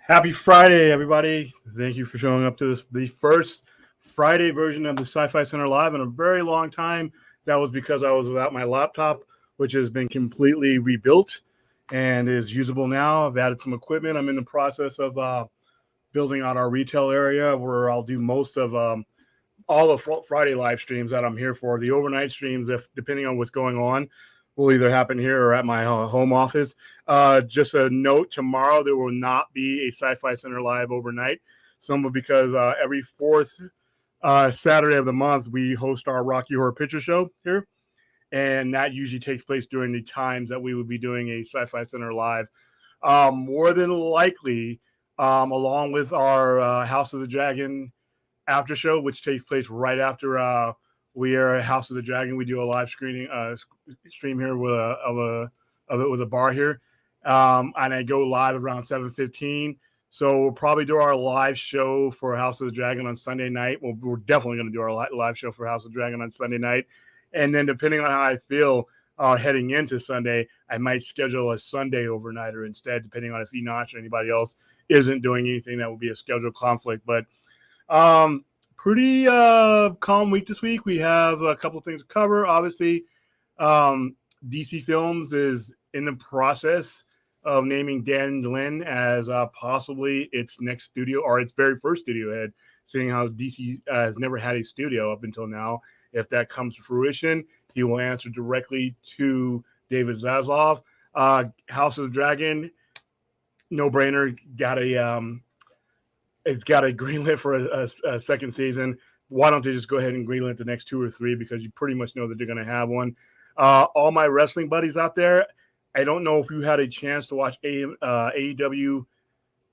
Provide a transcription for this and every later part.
Happy Friday, everybody. Thank you for showing up to the first Friday version of the Sci-Fi Center Live in a very long time. That was because I was without my laptop, which has been completely rebuilt and is usable now. I've added some equipment. I'm in the process of building out our retail area where I'll do most of all the Friday live streams that I'm here for. The overnight streams, if depending on what's going on, will either happen here or at my home office. Just a note: tomorrow there will not be a Sci-Fi Center Live overnight. Some because every fourth Saturday of the month we host our Rocky Horror Picture Show here, and that usually takes place during the times that we would be doing a Sci-Fi Center Live. More than likely, along with our House of the Dragon after show, which takes place right after we are at House of the Dragon. We do a live stream here with of it with a bar here, and I go live around 7:15. So we'll probably do our live show for House of the Dragon on Sunday night. Well, we're definitely going to do our live show for House of the Dragon on Sunday night, and then depending on how I feel heading into Sunday, I might schedule a Sunday overnighter instead, depending on if Enoch or anybody else isn't doing anything that would be a schedule conflict. But pretty calm week this week. We have a couple of things to cover. Obviously, DC Films is in the process of naming Dan Lin as possibly its next studio or its very first studio head, seeing how DC has never had a studio up until now. If that comes to fruition, he will answer directly to David Zaslav. House of the Dragon, no brainer. It's got a greenlit for a second season. Why don't they just go ahead and greenlit the next 2 or 3, because you pretty much know that they're going to have one. All my wrestling buddies out there, I don't know if you had a chance to watch AEW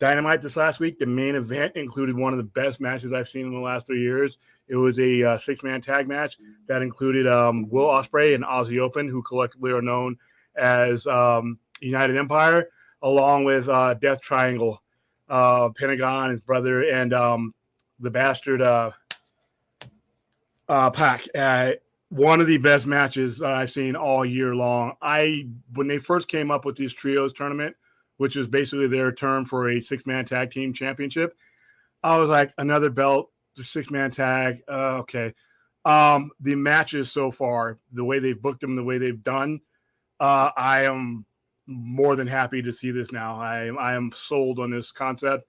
Dynamite this last week. The main event included one of the best matches I've seen in the last 3 years. It was a 6-man tag match that included Will Ospreay and Aussie Open, who collectively are known as United Empire, along with Death Triangle, Pentagon, his brother, and the Bastard Pac. One of the best matches I've seen all year long. When they first came up with these trios tournament, which is basically their term for a 6-man tag team championship, I was like, another belt, the 6-man tag. Okay. The matches so far, the way they've booked them, the way they've done, I am more than happy to see this now. I am sold on this concept.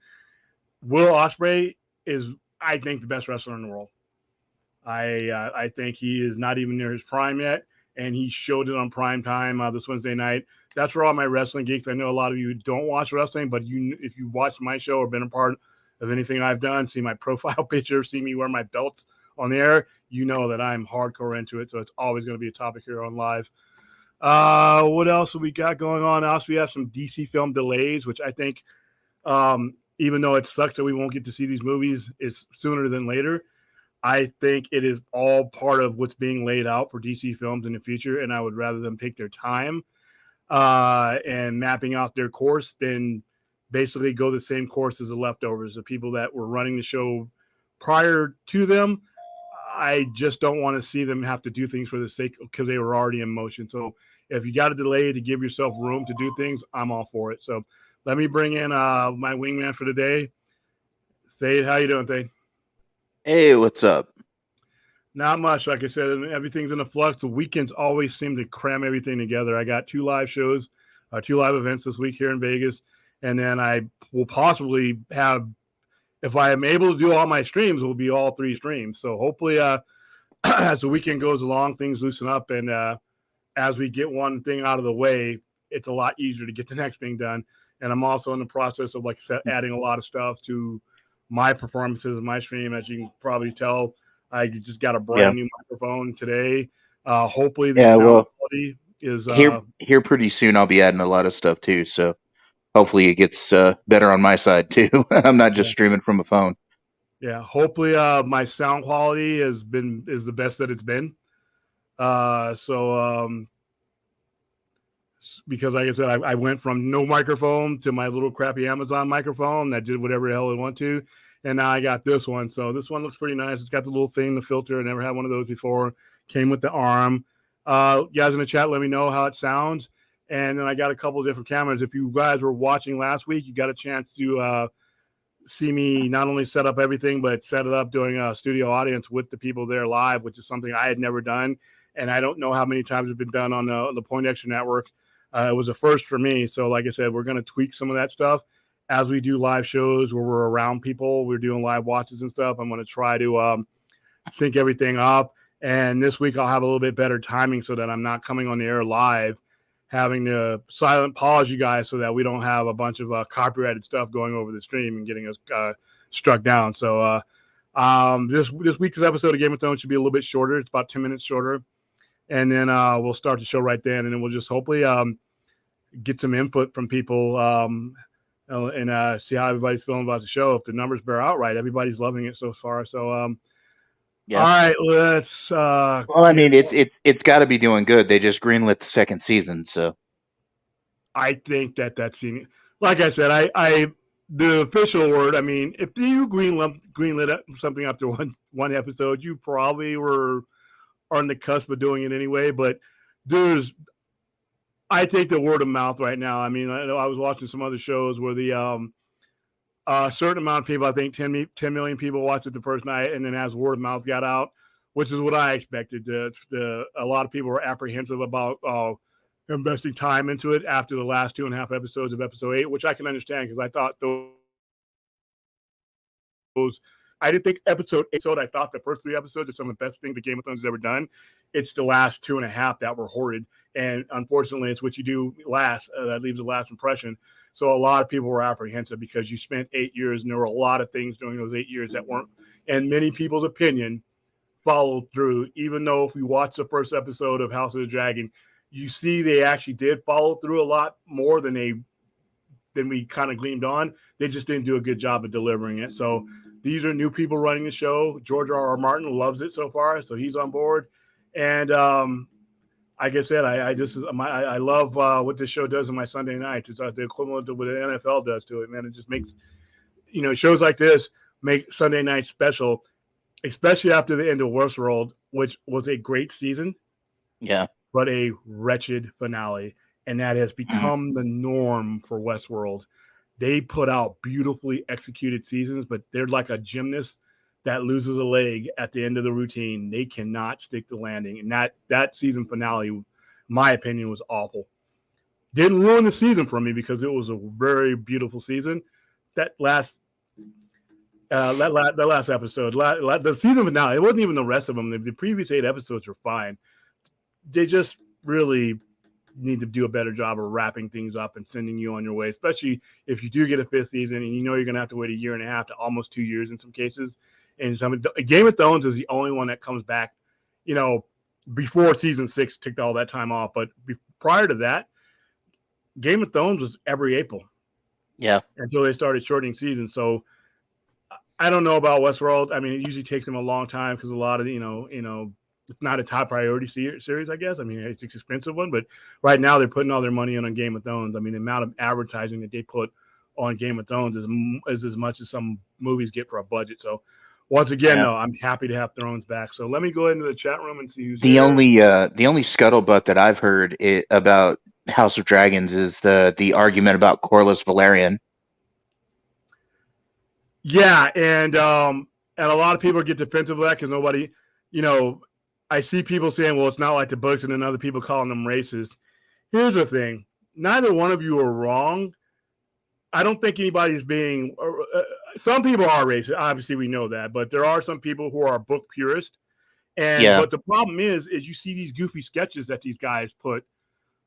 Will Ospreay is, I think, the best wrestler in the world. I think he is not even near his prime yet, and he showed it on prime time this Wednesday night. That's for all my wrestling geeks. I know a lot of you don't watch wrestling, but if you watch my show or been a part of anything I've done, see my profile picture, see me wear my belts on the air, you know that I'm hardcore into it. So it's always going to be a topic here on live. What else have we got going on? Also, we have some DC film delays, which I think, even though it sucks that we won't get to see these movies, is sooner than later. I think it is all part of what's being laid out for DC Films in the future, and I would rather them take their time and mapping out their course than basically go the same course as the leftovers, the people that were running the show prior to them. I just don't want to see them have to do things for the sake, because they were already in motion. So if you got a delay to give yourself room to do things, I'm all for it. So let me bring in my wingman for the day. Thade, how you doing, Thade? Hey, what's up? Not much. Like I said, everything's in a flux. The weekends always seem to cram everything together. I got 2 live shows, 2 live events this week here in Vegas. And then I will possibly have, if I am able to do all my streams, it will be all 3 streams. So hopefully as the weekend goes along, things loosen up. And as we get one thing out of the way, it's a lot easier to get the next thing done. And I'm also in the process of, like I said, adding a lot of stuff to my performances and my stream. As you can probably tell, I just got a brand new microphone today. Hopefully the sound quality is here pretty soon. I'll be adding a lot of stuff too, so hopefully it gets better on my side too. I'm not just streaming from a phone. Yeah, hopefully my sound quality is the best that it's been. Because like I said, I went from no microphone to my little crappy Amazon microphone that did whatever the hell it wanted to. And now I got this one. So this one looks pretty nice. It's got the little thing, the filter. I never had one of those before. Came with the arm. You guys in the chat, let me know how it sounds. And then I got a couple of different cameras. If you guys were watching last week, you got a chance to see me not only set up everything, but set it up doing a studio audience with the people there live, which is something I had never done. And I don't know how many times it's been done on the Poindexter Network. It was a first for me. So like I said, we're going to tweak some of that stuff as we do live shows where we're around people. We're doing live watches and stuff. I'm going to try to sync everything up. And this week I'll have a little bit better timing so that I'm not coming on the air live, having to silent pause you guys so that we don't have a bunch of copyrighted stuff going over the stream and getting us struck down. So this week's episode of Game of Thrones should be a little bit shorter. It's about 10 minutes shorter. And then we'll start the show right then. And then we'll just hopefully get some input from people and see how everybody's feeling about the show. If the numbers bear out right, everybody's loving it so far. So, Yeah. All right, let's. Well, I mean, it's got to be doing good. They just greenlit the second season, so I think that scene, like I said, I the official word. I mean, if you greenlit something after one episode, you probably were on the cusp of doing it anyway. But I think the word of mouth right now. I mean, I know I was watching some other shows where the a certain amount of people, I think 10 million people watched it the first night, and then as word of mouth got out, which is what I expected. A lot of people were apprehensive about investing time into it after the last 2.5 episodes of episode 8, which I can understand because I thought I didn't think episode 8. I thought the first 3 episodes are some of the best things that Game of Thrones has ever done. It's the last 2.5 that were horrid, and unfortunately, it's what you do last that leaves the last impression. So a lot of people were apprehensive because you spent 8 years, and there were a lot of things during those 8 years that weren't, in many people's opinion, followed through. Even though if we watch the first episode of House of the Dragon, you see they actually did follow through a lot more than we kind of gleamed on. They just didn't do a good job of delivering it. So these are new people running the show. George R.R. Martin loves it so far, so he's on board. And like I said, I love what this show does on my Sunday nights. It's the equivalent of what the NFL does to it, man. It just makes, shows like this make Sunday night special, especially after the end of Westworld, which was a great season. Yeah. But a wretched finale. And that has become the norm for Westworld. They put out beautifully executed seasons, but they're like a gymnast that loses a leg at the end of the routine. They cannot stick the landing. And that season finale, in my opinion, was awful. Didn't ruin the season for me because it was a very beautiful season. That last episode, the season finale, it wasn't even the rest of them. The previous 8 episodes were fine. They just really need to do a better job of wrapping things up and sending you on your way, especially if you do get a 5th season and you're going to have to wait 1.5 years to almost 2 years in some cases. And Game of Thrones is the only one that comes back, before season 6 took all that time off. But prior to that, Game of Thrones was every April. Yeah. Until they started shortening seasons. So I don't know about Westworld. I mean, it usually takes them a long time because a lot of, it's not a top priority series, I guess. I mean, it's an expensive one, but right now they're putting all their money in on Game of Thrones. I mean, the amount of advertising that they put on Game of Thrones is as much as some movies get for a budget. So once again, though, I'm happy to have Thrones back. So let me go into the chat room and see who's the there. only scuttlebutt that I've heard about House of Dragons is the argument about Corlys Velaryon. Yeah, and a lot of people get defensive of that because nobody, I see people saying, well, it's not like the books, and then other people calling them racist. Here's the thing. Neither one of you are wrong. I don't think anybody's being some people are racist. Obviously, we know that. But there are some people who are book purists. But the problem is you see these goofy sketches that these guys put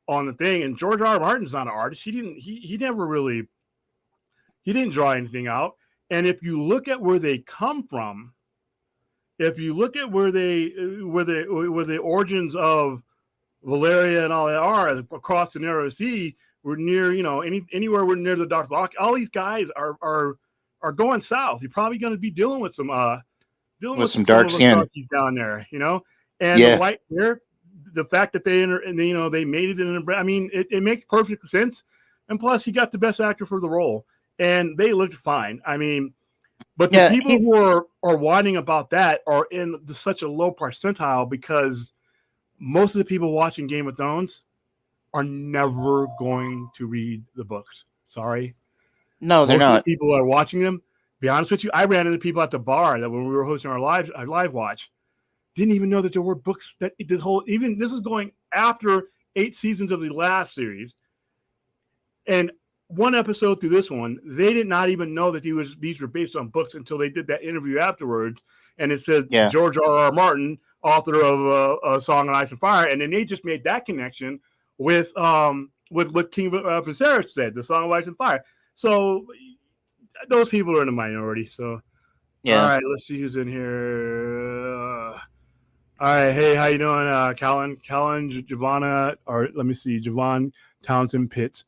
on the thing. And George R.R. Martin's not an artist. He didn't draw anything out. And if you look at where they come from, if you look at where the origins of Valeria and all that are across the narrow sea, we're near, anywhere we're near the Dark Lock. All these guys are going south. You're probably going to be dealing with some dark skin down there, And the white hair, the fact that they made it in. I mean, it makes perfect sense. And plus, he got the best actor for the role, and they looked fine. I mean. But the people who are whining about that are in such a low percentile because most of the people watching Game of Thrones are never going to read the books. Sorry. No, they're Most of the not. people who are watching them, be honest with you, I ran into people at the bar that when we were hosting our live watch, didn't even know that there were books that this whole, even this is going after 8 seasons of the last series. And one episode through this one, they did not even know that these were based on books until they did that interview afterwards. And it said Yeah. George R.R. Martin, author of A Song of Ice and Fire. And then they just made that connection with what King Viserys said, The Song of Ice and Fire. So those people are in the minority. So, Yeah. all right, let's see who's in here. All right, hey, how you doing, Callan, Javonna, or let me see, Javon Townsend Pitts.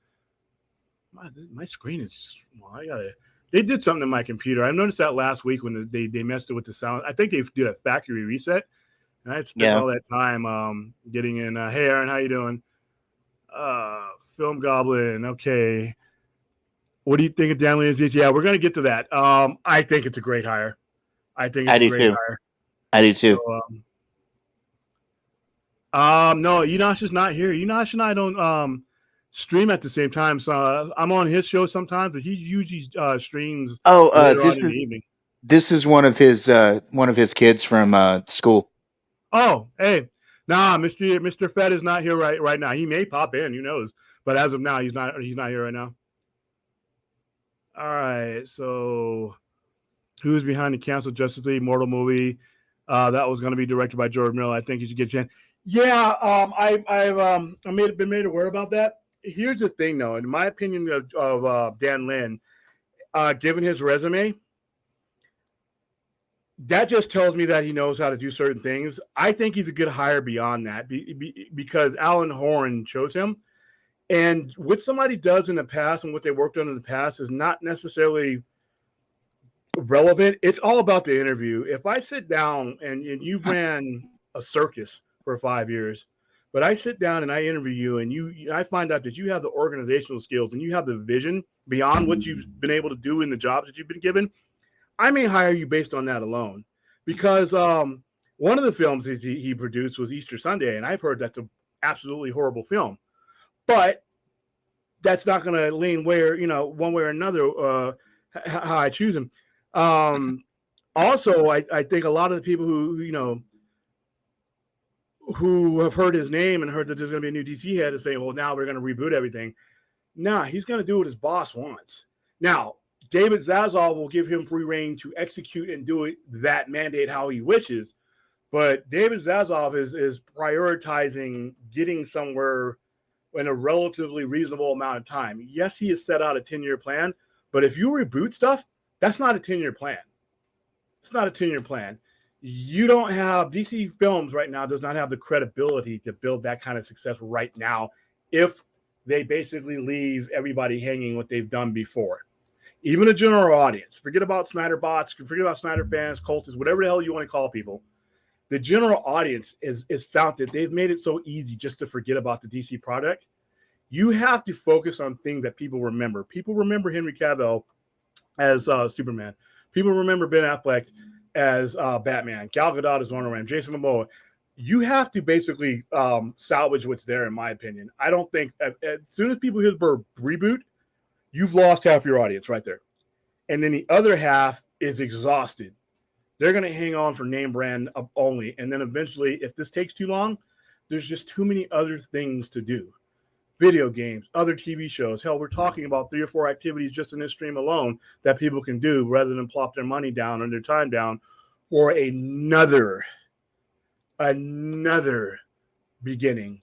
My screen is, well, they did something to my computer. I noticed that last week when they messed it with the sound. I think they did a factory reset, and I spent all that time getting in. Hey, Aaron, how you doing? Film Goblin, okay. What do you think of Dan Lindsay's? Yeah, we're going to get to that. I think it's a great hire. I think it's a great hire. I do too. So, no, Enosh is not here. Enosh and I don't stream at the same time. So I'm on his show sometimes, but he usually streams later on in the evening. This is one of his kids from school. Oh, hey, nah, Mr. Fed is not here right now. He may pop in, who knows? But as of now, he's not here right now. All right, so who's behind the canceled Justice League Mortal movie? That was going to be directed by George Miller. I think you should get a chance. Yeah, I've been made aware about that. Here's the thing, though. In my opinion of Dan Lin, given his resume, that just tells me that he knows how to do certain things. I think he's a good hire beyond that because Alan Horn chose him. And what somebody does in the past and what they worked on in the past is not necessarily relevant. It's all about the interview. If I sit down and you ran a circus for 5 years, but I sit down and I interview you and I find out that you have the organizational skills and you have the vision beyond what you've been able to do in the jobs that you've been given, I may hire you based on that alone. Because one of the films he produced was Easter Sunday, and I've heard that's an absolutely horrible film. But that's not going to lean one way or another how I choose him. Also, I think a lot of the people who have heard his name and heard that there's going to be a new DC head is saying, well, now we're going to reboot everything. Nah, he's going to do what his boss wants. Now, David Zaslav will give him free reign to execute and do it that mandate how he wishes. But David Zaslav is prioritizing getting somewhere in a relatively reasonable amount of time. Yes, he has set out a 10-year plan, but if you reboot stuff, that's not a 10-year plan. It's not a 10-year plan. You don't have DC Films right now does not have the credibility to build that kind of success right now if they basically leave everybody hanging what they've done before. Even a general audience, forget about Snyder bots, forget about Snyder fans, cultists, whatever the hell you want to call people. The general audience is found that they've made it so easy just to forget about the DC product. You have to focus on things that people remember. People remember Henry Cavill as Superman. People remember Ben Affleck as Batman. Gal Gadot as Wonder Woman. Jason Momoa. You have to basically salvage what's there, in my opinion. I don't think as soon as people hear the word reboot, you've lost half your audience right there. And then the other half is exhausted. They're going to hang on for name brand only. And then eventually, if this takes too long, there's just too many other things to do. Video games, other TV shows. Hell, we're talking about 3 or 4 activities just in this stream alone that people can do rather than plop their money down and their time down for another beginning.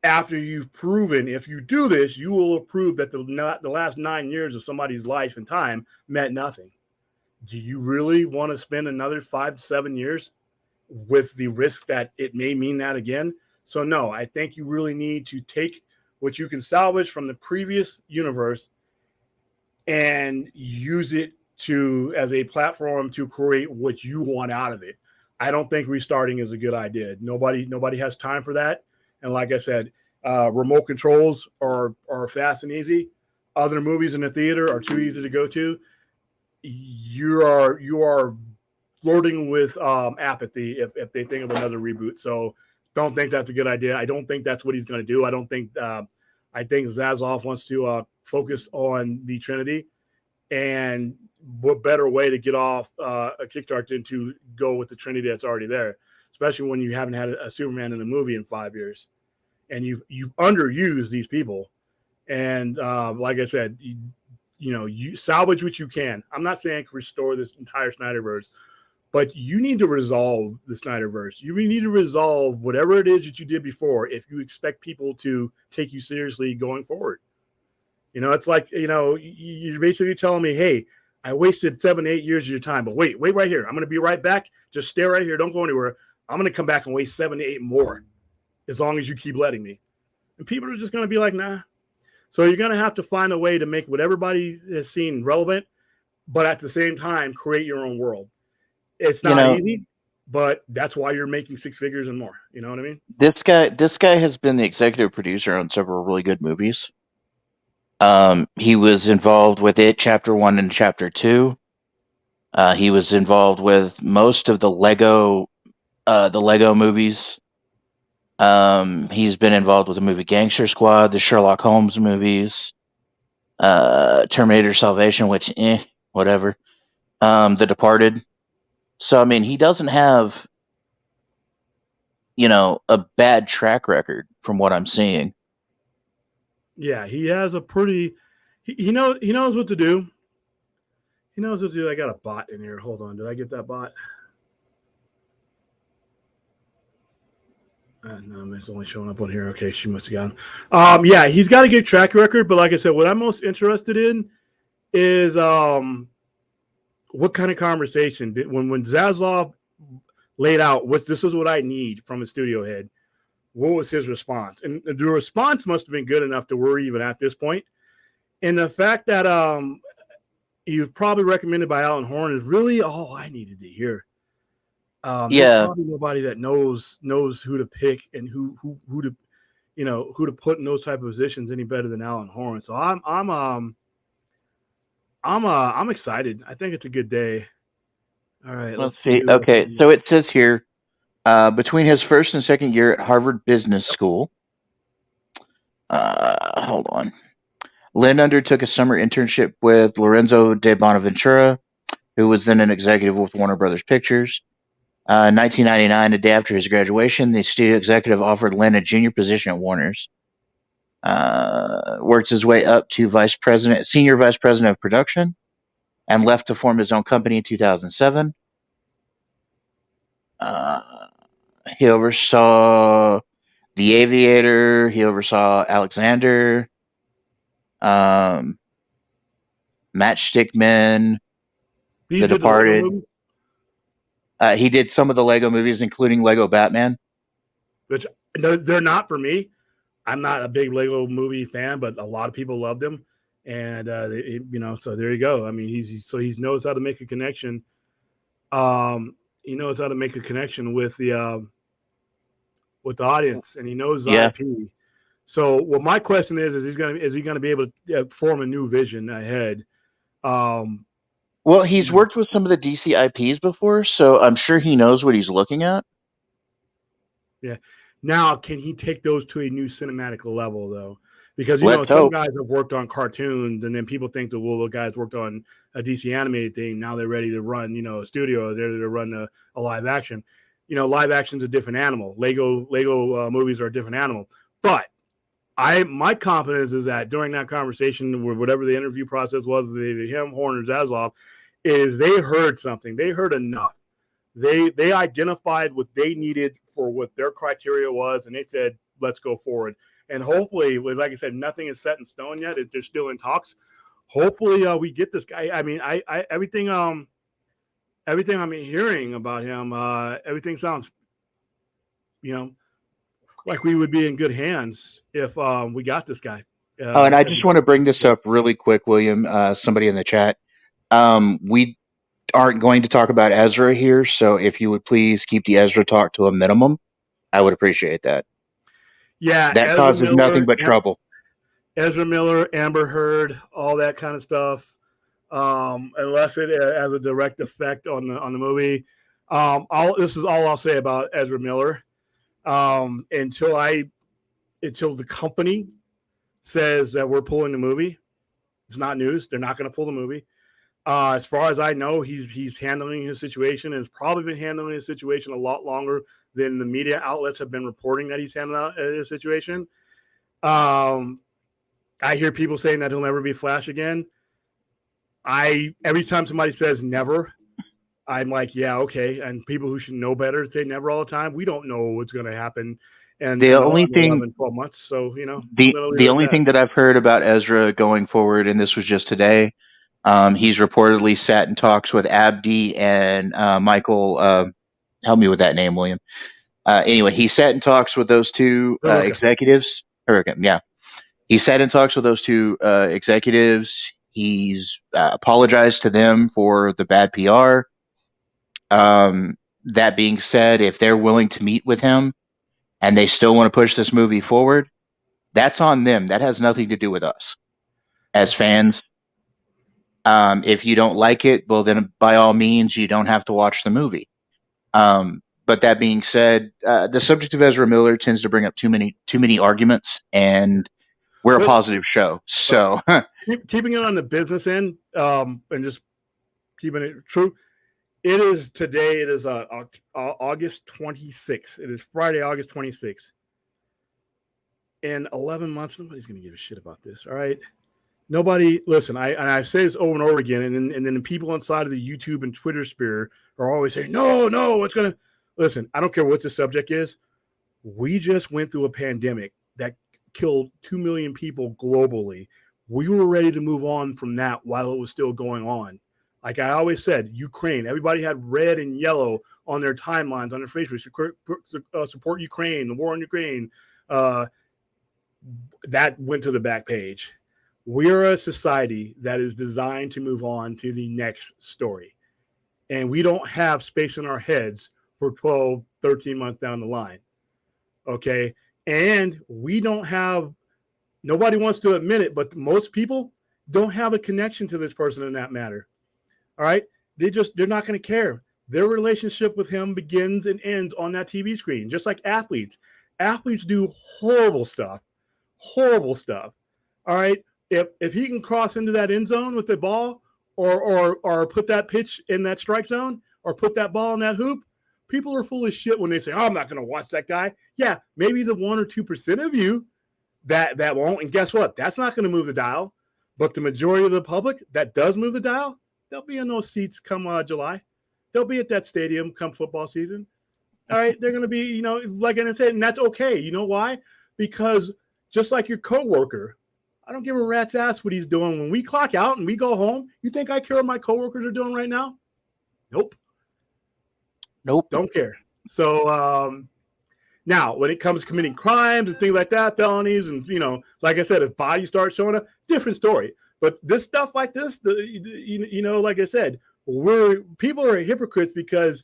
After you've proven, if you do this, you will have proved that the last 9 years of somebody's life and time meant nothing. Do you really want to spend another 5 to 7 years with the risk that it may mean that again? So no, I think you really need to take what you can salvage from the previous universe and use it as a platform to create what you want out of it. I don't think restarting is a good idea. Nobody has time for that. And like I said, remote controls are fast and easy. Other movies in the theater are too easy to go to. You are flirting with apathy if they think of another reboot. So Don't think that's a good idea. I don't think that's what he's going to do. I think Zaslav wants to focus on the Trinity, and what better way to get off a kickstart than to go with the Trinity that's already there, especially when you haven't had a Superman in a movie in 5 years, and you've underused these people. And like I said, you salvage what you can. I'm not saying restore this entire Snyderverse, but you need to resolve the Snyderverse. You need to resolve whatever it is that you did before if you expect people to take you seriously going forward. It's like, you're basically telling me, hey, I wasted 7 to 8 years of your time, but wait right here. I'm going to be right back. Just stay right here. Don't go anywhere. I'm going to come back and waste 7 to 8 more as long as you keep letting me. And people are just going to be like, nah. So you're going to have to find a way to make what everybody has seen relevant, but at the same time, create your own world. It's not easy, but that's why you're making 6 figures and more. You know what I mean? This guy has been the executive producer on several really good movies. He was involved with It Chapter 1 and Chapter 2. He was involved with most of the Lego movies. He's been involved with the movie Gangster Squad, the Sherlock Holmes movies, Terminator Salvation, which, whatever. The Departed. So, I mean, he doesn't have, a bad track record from what I'm seeing. Yeah, he has a pretty. He knows what to do. He knows what to do. I got a bot in here. Hold on. Did I get that bot? No, it's only showing up on here. Okay, she must have gone. Yeah, he's got a good track record, but like I said, what I'm most interested in is what kind of conversation did when Zaslav laid out this is what I need from a studio head. What was his response? And the response must have been good enough to we're even at this point. And the fact that he was probably recommended by Alan Horn is really all I needed to hear. There's probably nobody that knows who to pick and who to put in those type of positions any better than Alan Horn. So I'm excited. I think it's a good day. All right, let's see. Okay, so it says here, between his first and second year at Harvard Business School, hold on, Lynn undertook a summer internship with Lorenzo de Bonaventura, who was then an executive with Warner Brothers Pictures. In 1999, a day after his graduation, the studio executive offered Lynn a junior position at Warner's. Worked his way up to senior vice president of production, and left to form his own company in 2007. He oversaw The Aviator. He oversaw Alexander, Matchstick Men, The Departed. He did some of the Lego movies, including Lego Batman. Which they're not for me. I'm not a big Lego movie fan, but a lot of people love them, and so there you go. I mean, he knows how to make a connection. He knows how to make a connection with the audience, and he knows IP. So, well, my question is he going to be able to form a new vision ahead? Well, he's worked with some of the DC IPs before, so I'm sure he knows what he's looking at. Yeah. Now, can he take those to a new cinematic level, though? Because, some guys have worked on cartoons, and then people think that, well, the guys worked on a DC animated thing. Now they're ready to run, a studio. They're ready to run a live action. Live action's a different animal. Lego movies are a different animal. But my confidence is that during that conversation, whatever the interview process was with him, Horn, or Zaslav, is they heard something. They heard enough. They identified what they needed for what their criteria was, and they said, let's go forward. And hopefully, like I said, nothing is set in stone yet. They're still in talks. Hopefully, we get this guy. I mean, everything I'm hearing about him, everything sounds, like we would be in good hands if we got this guy. And I just want to bring this up really quick, William. Somebody in the chat. We aren't going to talk about Ezra here, so if you would please keep the Ezra talk to a minimum, I would appreciate that. Yeah, that causes nothing but trouble. Ezra Miller, Amber Heard, all that kind of stuff. Unless it has a direct effect on the movie. This is all I'll say about Ezra Miller. until the company says that we're pulling the movie. It's not news. They're not going to pull the movie. As far as I know, he's handling his situation and has probably been handling his situation a lot longer than the media outlets have been reporting that he's handling his situation. I hear people saying that he'll never be Flash again. Every time somebody says never, I'm like, yeah, okay. And people who should know better say never all the time. We don't know what's going to happen. And The only thing 11, 12 months. So, the only thing that I've heard about Ezra going forward, and this was just today, he's reportedly sat in talks with Abdi and Michael. Help me with that name, William. Anyway, he sat in talks with those two executives. Hurricane, yeah. He sat in talks with those two executives. He's apologized to them for the bad PR. That being said, if they're willing to meet with him and they still want to push this movie forward, that's on them. That has nothing to do with us as fans. If you don't like it, well, then by all means, you don't have to watch the movie. But that being said, the subject of Ezra Miller tends to bring up too many arguments, and we're a positive show. So keeping it on the business end, and just keeping it true. It is today. It is August 26th. It is Friday, August 26th. In 11 months, nobody's going to give a shit about this. All right. Nobody, listen, I say this over and over again, and then the people inside of the YouTube and Twitter sphere are always saying, no, it's going to, listen, I don't care what the subject is. We just went through a pandemic that killed 2 million people globally. We were ready to move on from that while it was still going on. Like I always said, Ukraine, everybody had red and yellow on their timelines, on their Facebook, support Ukraine, the war on Ukraine. That went to the back page. We're a society that is designed to move on to the next story. And we don't have space in our heads for 12, 13 months down the line. Okay. And we don't have, nobody wants to admit it, but most people don't have a connection to this person in that matter. All right. They're not going to care. Their relationship with him begins and ends on that TV screen, just like athletes. Athletes do horrible stuff. All right. If he can cross into that end zone with the ball or put that pitch in that strike zone or put that ball in that hoop, people are full of shit when they say, I'm not going to watch that guy. Yeah, maybe the 1 or 2% of you that won't. And guess what? That's not going to move the dial. But the majority of the public that does move the dial, they'll be in those seats come July. They'll be at that stadium come football season. All right. They're going to be, like I said, and that's okay. You know why? Because just like your coworker, I don't give a rat's ass what he's doing. When we clock out and we go home, you think I care what my coworkers are doing right now? Nope. Don't care. So now when it comes to committing crimes and things like that, felonies, and like I said, if bodies start showing up, different story. But this stuff like this, like I said, people are hypocrites because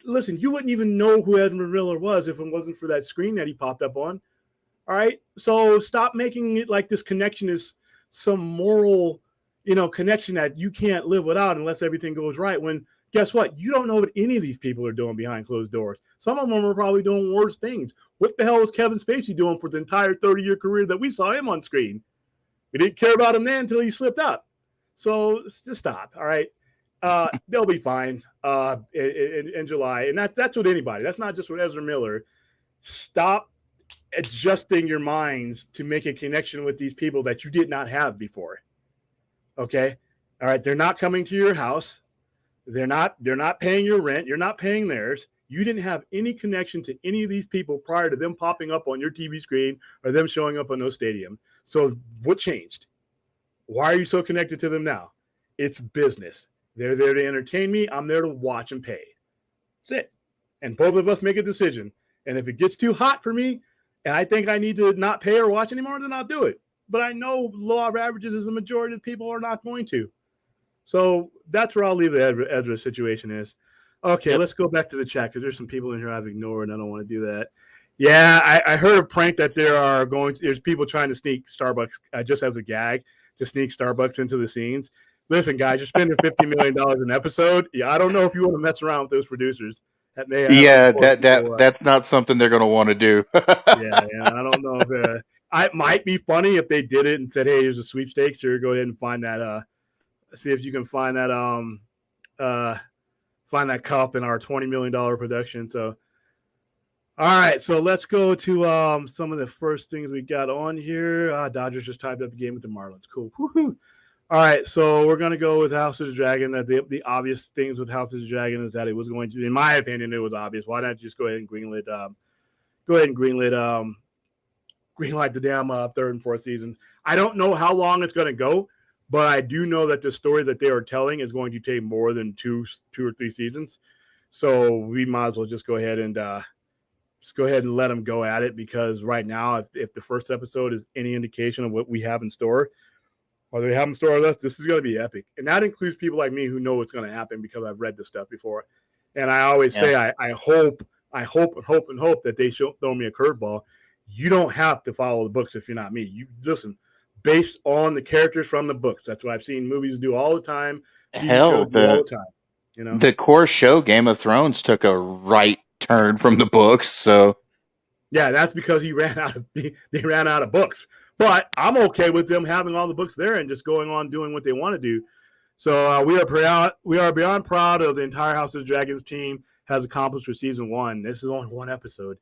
listen, you wouldn't even know who Ezra Miller was if it wasn't for that screen that he popped up on. All right. So stop making it like this connection is some moral, connection that you can't live without unless everything goes right. When guess what? You don't know what any of these people are doing behind closed doors. Some of them are probably doing worse things. What the hell was Kevin Spacey doing for the entire 30-year career that we saw him on screen? We didn't care about him then until he slipped up. So just stop. All right. They'll be fine in July. And that's with anybody. That's not just with Ezra Miller. Stop adjusting your minds to make a connection with these people that you did not have before. Okay. All right. They're not coming to your house. They're not paying your rent. You're not paying theirs. You didn't have any connection to any of these people prior to them popping up on your TV screen or them showing up on those stadium. So what changed? Why are you so connected to them now? It's business. They're there to entertain me. I'm there to watch and pay. That's it. And both of us make a decision. And if it gets too hot for me and I think I need to not pay or watch anymore, then I'll do it. But I know law of averages is the majority of people are not going to. So that's where I'll leave the Ezra situation is. Okay, Let's go back to the chat because there's some people in here I've ignored and I don't want to do that. Yeah, I heard a prank that there's people trying to sneak Starbucks just as a gag to sneak Starbucks into the scenes. Listen, guys, you're spending $50 million an episode. Yeah, I don't know if you want to mess around with those producers. I know Yeah, most people. that's not something they're going to want to do. Yeah, I don't know if it might be funny if they did it and said, "Hey, here's a sweepstakes." Here, go ahead and find that. See if you can find that. Find that cup in our $20 million production. So, all right, so let's go to some of the first things we got on here. Dodgers just tied up the game with the Marlins. Cool. Woo-hoo. All right, so we're gonna go with House of the Dragon. The obvious things with House of the Dragon is that it was going to, in my opinion, it was obvious. Why not just go ahead and greenlit? Greenlight the damn third and fourth season. I don't know how long it's gonna go, but I do know that the story that they are telling is going to take more than two or three seasons. So we might as well just go ahead and let them go at it, because right now, if the first episode is any indication of what we have in store, or they have in store with us, this is going to be epic. And that includes people like me who know what's going to happen because I've read this stuff before. And I always say, I hope that they throw me a curveball. You don't have to follow the books if you're not me. You listen based on the characters from the books. That's what I've seen movies do all the time. TV shows do all the time. You know, the core show Game of Thrones took a right turn from the books, so yeah, that's because they ran out of books. But I'm okay with them having all the books there and just going on doing what they want to do. So we are beyond proud of the entire House of the Dragons team has accomplished for season 1. This is only one episode.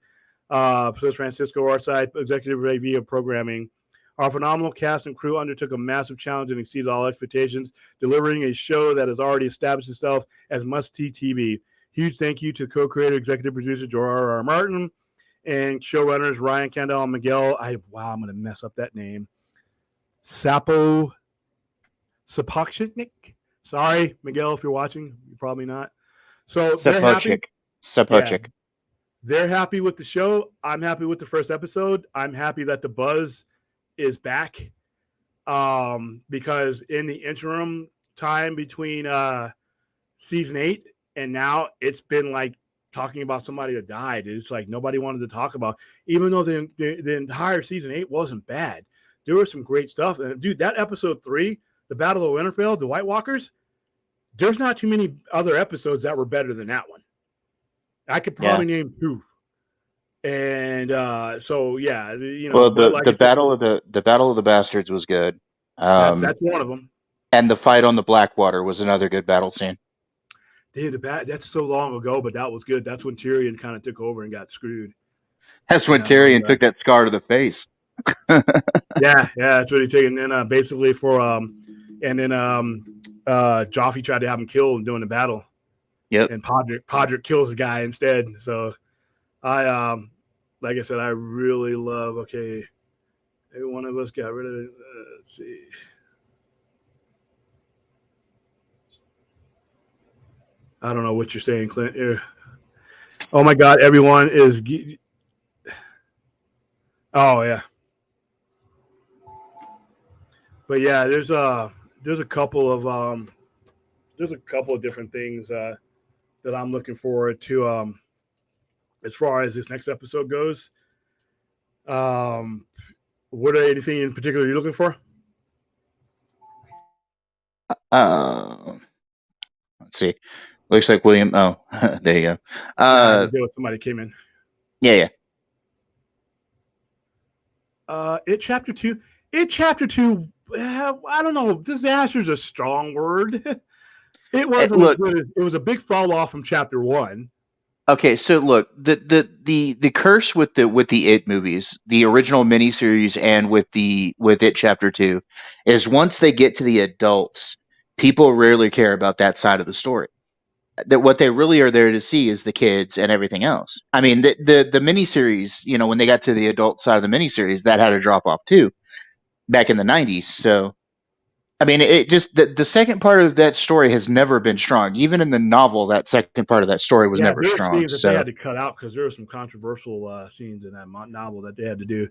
Francisco Orside, executive VP of programming. Our phenomenal cast and crew undertook a massive challenge and exceeded all expectations, delivering a show that has already established itself as must-see TV. Huge thank you to co-creator, executive producer George R.R. Martin, and showrunners Ryan Kendall and Miguel. I'm going to mess up that name. Sapochnik. Sorry, Miguel, if you're watching. You're probably not. So they're happy. Sapochnik. Yeah, they're happy with the show. I'm happy with the first episode. I'm happy that the buzz is back, because in the interim time between season 8 and now, it's been like talking about somebody that died. It's like nobody wanted to talk about, even though the entire season 8 wasn't bad. There was some great stuff. And dude, that episode 3, the Battle of Winterfell, the White Walkers, there's not too many other episodes that were better than that one. I could probably name 2. And so yeah, you know. Well, like the Battle of the Bastards was good. That's one of them. And the fight on the Blackwater was another good battle scene. Dude, that's so long ago, but that was good. That's when Tyrion kind of took over and got screwed. That's when Tyrion took that scar to the face. yeah, that's what he took. And then basically Joffrey tried to have him killed during the battle. Yep. And Podrick kills the guy instead. So like I said, I really love. Okay, every one of us got rid of it. Let's see. I don't know what you're saying, Clint. Here. Oh my God, everyone is. Oh yeah. But yeah, there's a couple of different things that I'm looking forward to as far as this next episode goes. What are anything in particular you're looking for? Let's see. Looks like William. Oh, there you go. Somebody came in. Yeah. It chapter 2. I don't know. Disaster is a strong word. It wasn't as good as, it was a big fall off from chapter 1. Okay, so look, the curse with the It movies, the original miniseries, and with It Chapter 2, is once they get to the adults, people rarely care about that side of the story. That what they really are there to see is the kids and everything else. I mean, the miniseries, you know, when they got to the adult side of the miniseries, that had a drop off too, back in the 90s. So, I mean, it just the second part of that story has never been strong. Even in the novel, that second part of that story was never strong. Scenes that they had to cut out because there were some controversial scenes in that novel that they had to do.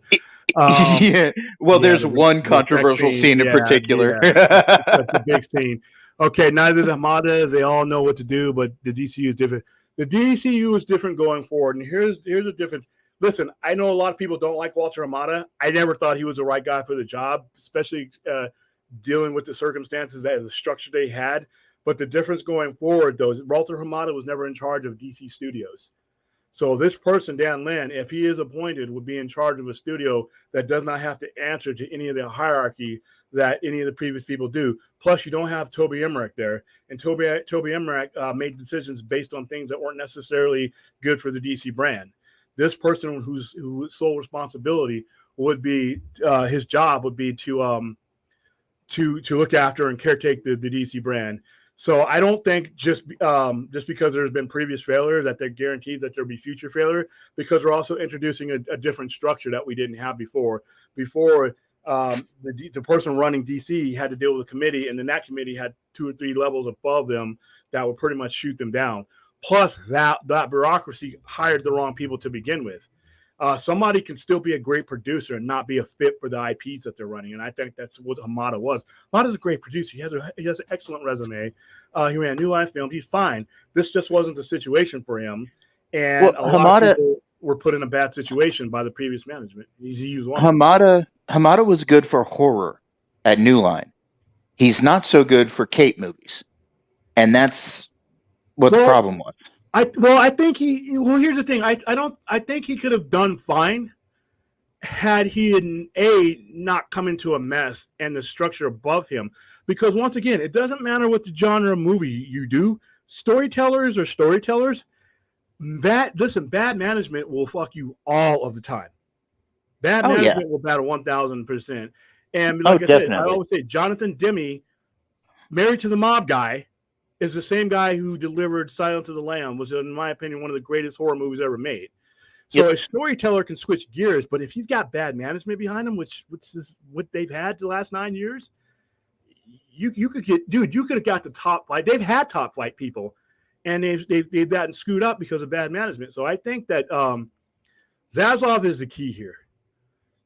Yeah, well, there's one controversial scene in particular. That's a big scene. Okay, neither the Hamada, they all know what to do, but the DCU is different. The DCU is different going forward, and here's a difference. Listen, I know a lot of people don't like Walter Hamada. I never thought he was the right guy for the job, especially dealing with the circumstances as the structure they had. But the difference going forward, though, is Walter Hamada was never in charge of DC Studios. So this person, Dan Lin, if he is appointed, would be in charge of a studio that does not have to answer to any of the hierarchy that any of the previous people do. Plus, you don't have Toby Emmerich there, and Toby Emmerich made decisions based on things that weren't necessarily good for the DC brand. This person, whose sole responsibility would be his job would be to look after and caretake the DC brand. So I don't think just because there's been previous failure that that guarantees that there'll be future failure, because we're also introducing a different structure that we didn't have before. Before the person running DC had to deal with a committee, and then that committee had 2 or 3 levels above them that would pretty much shoot them down. Plus that bureaucracy hired the wrong people to begin with. Somebody can still be a great producer and not be a fit for the IPs that they're running. And I think that's what Hamada was. Hamada's a great producer. He has an excellent resume. He ran New Line Films. He's fine. This just wasn't the situation for him. And a lot of people were put in a bad situation by the previous management. He used one. Hamada was good for horror at New Line. He's not so good for Cape movies. And that's what the problem was. I think here's the thing. I think he could have done fine had he not come into a mess and the structure above him. Because once again, it doesn't matter what the genre of movie you do. Storytellers are storytellers. Bad management will fuck you all of the time. Bad management will battle 1,000%. And like I said, I always say Jonathan Demme, Married to the Mob guy, is the same guy who delivered Silence of the Lamb, was, in my opinion, one of the greatest horror movies ever made. So a storyteller can switch gears, but if he's got bad management behind him, which is what they've had the last 9 years, you could have got the top flight. They've had top flight people, and they've gotten screwed up because of bad management. So I think that Zaslav is the key here.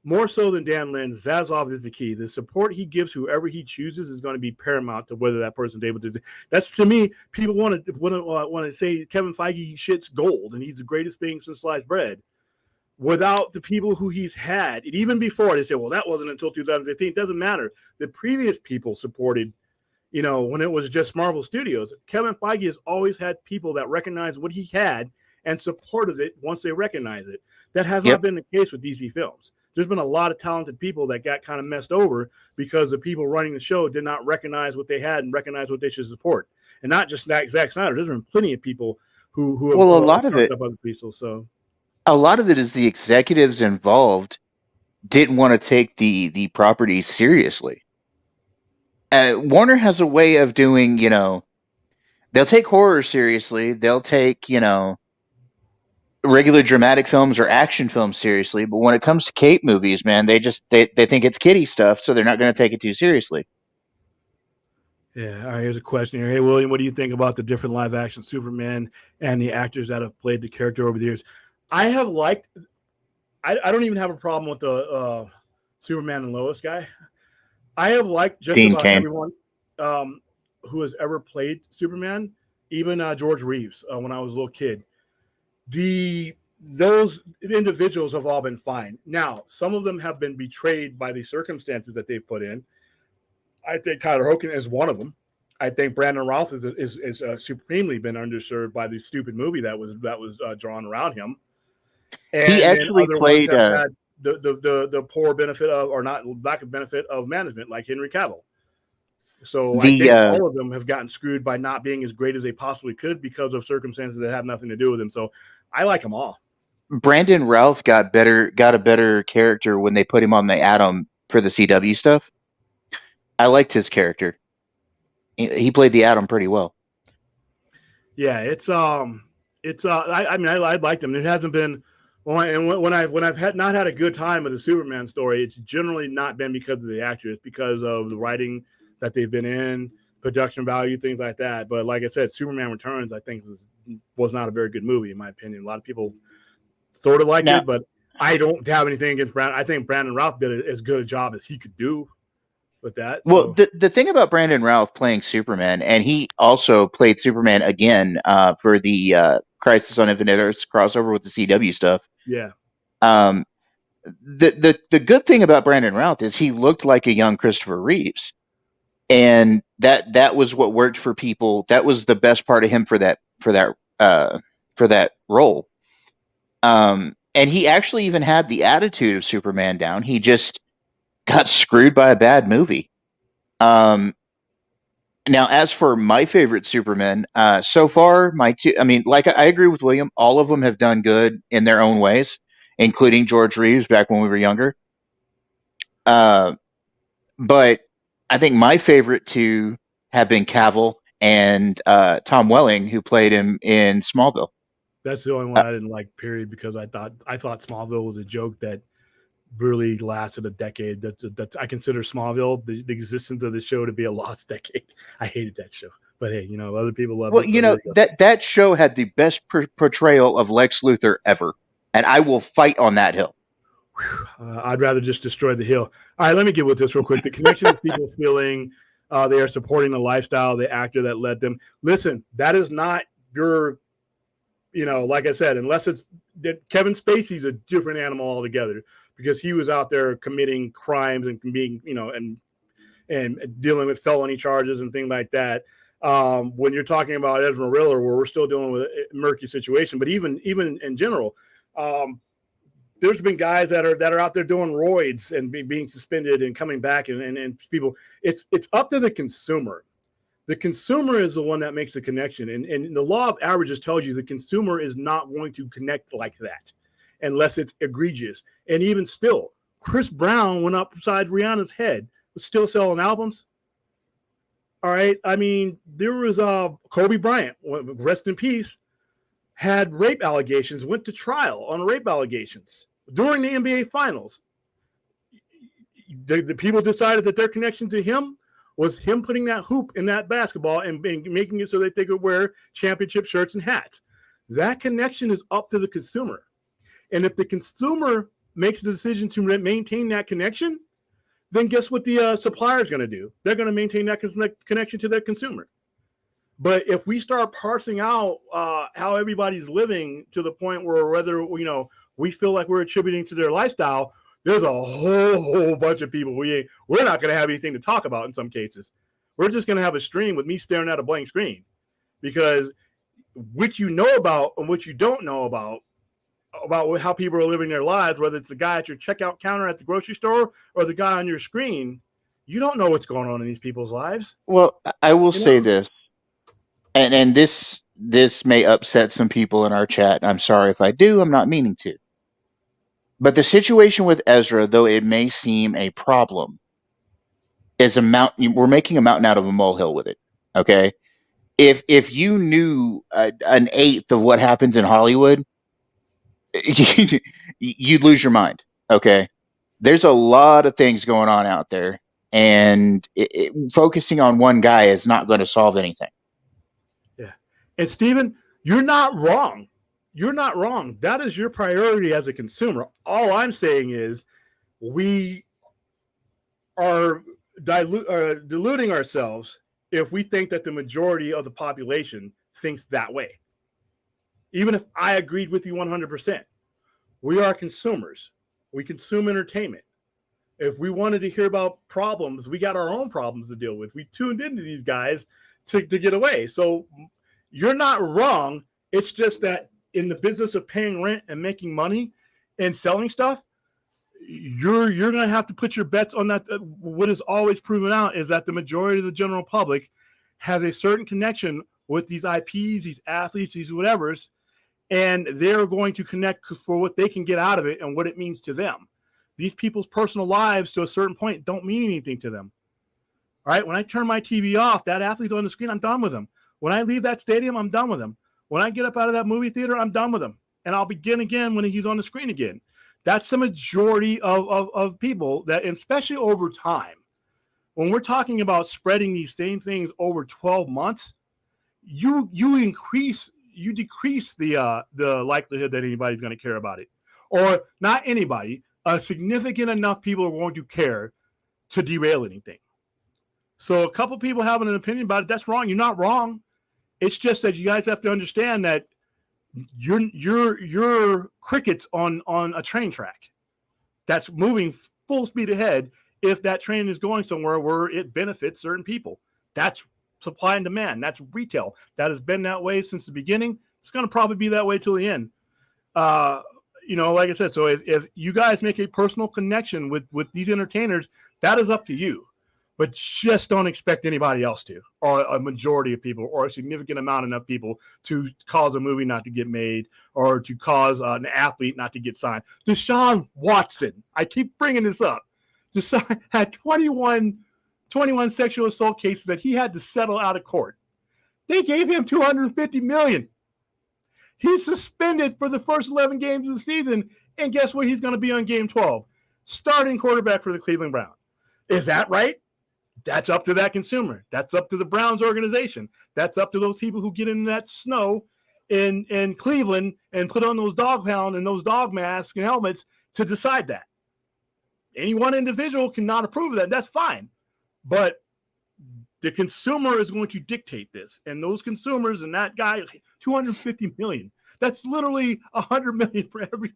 More so than Dan Lin, Zaslav is the key. The support he gives whoever he chooses is going to be paramount to whether that person's able to do. That's, to me, people want to say Kevin Feige shits gold and he's the greatest thing since sliced bread. Without the people who he's had, and even before, they say, well, that wasn't until 2015. It doesn't matter. The previous people supported, when it was just Marvel Studios. Kevin Feige has always had people that recognized what he had and supported it once they recognize it. That has not been the case with DC Films. There's been a lot of talented people that got kind of messed over because the people running the show did not recognize what they had and recognize what they should support. And not just Zack Snyder. There's been plenty of people who have a lot of it. Up other people. So a lot of it is the executives involved didn't want to take the property seriously. Warner has a way of doing, they'll take horror seriously. They'll take, regular dramatic films or action films seriously, but when it comes to Cape movies, man, they think it's kiddie stuff, so they're not going to take it too seriously. Yeah. All right. Here's a question here. Hey, William, what do you think about the different live action Superman and the actors that have played the character over the years? I don't even have a problem with the Superman and Lois guy. I have liked just about everyone who has ever played Superman, even George Reeves when I was a little kid. Those individuals have all been fine. Now, some of them have been betrayed by the circumstances that they've put in. I think Tyler Hoechlin is one of them. I think Brandon Routh is supremely been underserved by the stupid movie that was drawn around him. And he actually played the poor benefit of, or not lack of benefit of management, like Henry Cavill. So I think all of them have gotten screwed by not being as great as they possibly could because of circumstances that have nothing to do with them. So I like them all. Brandon Routh got a better character when they put him on the Atom for the CW stuff. I liked his character. He played the Atom pretty well. Yeah, I liked him. It hasn't been when I've not had a good time with a Superman story, it's generally not been because of the actor. It's because of the writing that they've been in, production value, things like that. But like I said, Superman Returns, I think was not a very good movie in my opinion. A lot of people sort of liked it, but I don't have anything against Brandon. I think Brandon Routh did as good a job as he could do with that. Well, the thing about Brandon Routh playing Superman, and he also played Superman again for the Crisis on Infinite Earths crossover with the CW stuff. Yeah. The good thing about Brandon Routh is he looked like a young Christopher Reeves. and that was what worked for people. That was the best part of him for that role. And he actually even had the attitude of Superman down. He just got screwed by a bad movie. Now, as for my favorite Superman, so far, my two, I mean, like I agree with William, all of them have done good in their own ways, including George Reeves back when we were younger. But I think my favorite two have been Cavill and Tom Welling, who played him in Smallville. That's the only one I didn't like, period, because I thought Smallville was a joke that really lasted a decade. That's I consider Smallville, the existence of the show, to be a lost decade. I hated that show, but hey, other people love Well, it. So that show had the best portrayal of Lex Luthor ever, and I will fight on that hill. I'd rather just destroy the hill. All right, let me get with this real quick. The connection of people feeling they are supporting the lifestyle, the actor that led them. Listen, that is not your, like I said, unless it's that Kevin Spacey's a different animal altogether, because he was out there committing crimes and being, and dealing with felony charges and things like that. When you're talking about Ezra Miller, where we're still dealing with a murky situation, but even in general, there's been guys that are out there doing roids and being suspended and coming back, and people. It's up to the consumer. The consumer is the one that makes the connection, and the law of averages tells you the consumer is not going to connect like that unless it's egregious. And even still, Chris Brown went upside Rihanna's head, was still selling albums. All right. I mean, there was Kobe Bryant, rest in peace, had rape allegations, went to trial on rape allegations during the NBA Finals. The people decided that their connection to him was him putting that hoop in that basketball and making it so that they could wear championship shirts and hats. That connection is up to the consumer. And if the consumer makes the decision to maintain that connection, then guess what the supplier is going to do? They're going to maintain that connection to their consumer. But if we start parsing out how everybody's living to the point where whether we feel like we're attributing to their lifestyle, there's a whole bunch of people we're not going to have anything to talk about in some cases. We're just going to have a stream with me staring at a blank screen, because what you know about and what you don't know about how people are living their lives, whether it's the guy at your checkout counter at the grocery store or the guy on your screen, you don't know what's going on in these people's lives. Well, I will say this, and this may upset some people in our chat. I'm sorry if I do. I'm not meaning to. But the situation with Ezra, though it may seem a problem, is a mountain. We're making a mountain out of a molehill with it. Okay, if you knew an eighth of what happens in Hollywood, you'd lose your mind. Okay, there's a lot of things going on out there, and focusing on one guy is not going to solve anything. Yeah, and Steven, you're not wrong. You're not wrong. That is your priority as a consumer. All I'm saying is we are deluding ourselves if we think that the majority of the population thinks that way. Even if I agreed with you 100%, we are consumers. We consume entertainment. If we wanted to hear about problems, we got our own problems to deal with. We tuned into these guys to get away. So you're not wrong. It's just that in the business of paying rent and making money and selling stuff, you're going to have to put your bets on that. What is always proven out is that the majority of the general public has a certain connection with these IPs, these athletes, these whatevers, and they're going to connect for what they can get out of it and what it means to them. These people's personal lives, to a certain point, don't mean anything to them. All right? When I turn my TV off, that athlete's on the screen, I'm done with him. When I leave that stadium, I'm done with him. When I get up out of that movie theater, I'm done with him. And I'll begin again when he's on the screen again. That's the majority of people, that, especially over time. When we're talking about spreading these same things over 12 months, you decrease the likelihood that anybody's going to care about it. Or not anybody, a significant enough people are going to care to derail anything. So a couple people having an opinion about it, that's wrong. You're not wrong. It's just that you guys have to understand that you're crickets on a train track that's moving full speed ahead, if that train is going somewhere where it benefits certain people. That's supply and demand. That's retail. That has been that way since the beginning. It's going to probably be that way till the end. Like I said, so if you guys make a personal connection with these entertainers, that is up to you. But just don't expect anybody else to, or a majority of people, or a significant amount of people to cause a movie not to get made, or to cause an athlete not to get signed. Desean Watson, I keep bringing this up. Desean had 21 sexual assault cases that he had to settle out of court. They gave him $250 million. He's suspended for the first 11 games of the season, and guess what? He's going to be on game 12, starting quarterback for the Cleveland Browns. Is that right? That's up to that consumer. That's up to the Browns organization. That's up to those people who get in that snow in Cleveland and put on those dog pound and those dog masks and helmets to decide that. Any one individual cannot approve of that. That's fine. But the consumer is going to dictate this. And those consumers and that guy, $250 million. That's literally $100 million for every.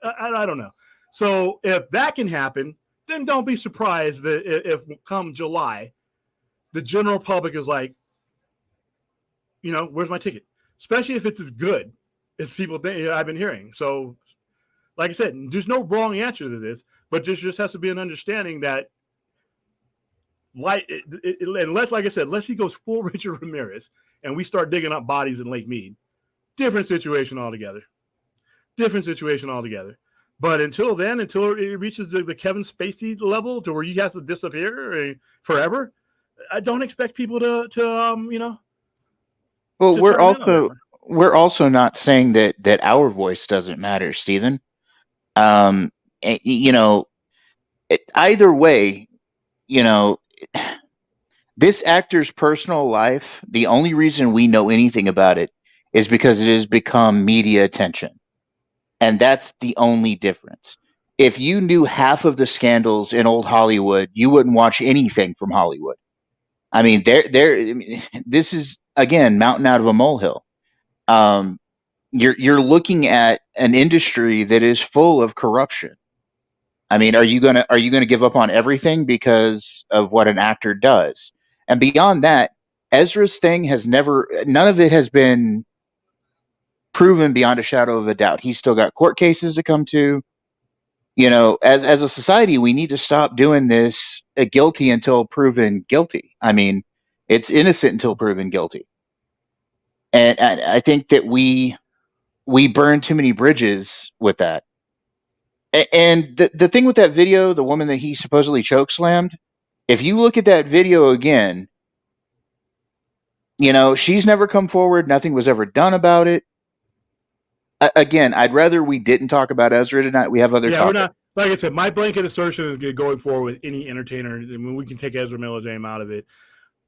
I don't know. So if that can happen, then don't be surprised that if come July, the general public is like, where's my ticket? Especially if it's as good as people think I've been hearing. So, like I said, there's no wrong answer to this, but there just has to be an understanding that, unless, like I said, unless he goes full Richard Ramirez and we start digging up bodies in Lake Mead, different situation altogether. But until then, until it reaches the Kevin Spacey level to where he has to disappear forever, I don't expect people to Well, we're also not saying that our voice doesn't matter, Stephen. Either way, this actor's personal life, the only reason we know anything about it is because it has become media attention. And that's the only difference. If you knew half of the scandals in old Hollywood, you wouldn't watch anything from Hollywood. I mean, this is, again, mountain out of a molehill. You're looking at an industry that is full of corruption. I mean, are you gonna give up on everything because of what an actor does? And beyond that, Ezra's thing none of it has been proven beyond a shadow of a doubt. He's still got court cases to come to. As a society, we need to stop doing this guilty until proven guilty. I mean, it's innocent until proven guilty. And I think that we burn too many bridges with that. And the thing with that video, the woman that he supposedly chokeslammed, if you look at that video again, she's never come forward. Nothing was ever done about it. Again, I'd rather we didn't talk about Ezra tonight. We have other topics. We're not. Like I said, my blanket assertion is going forward with any entertainer. I mean, we can take Ezra Miller James out of it.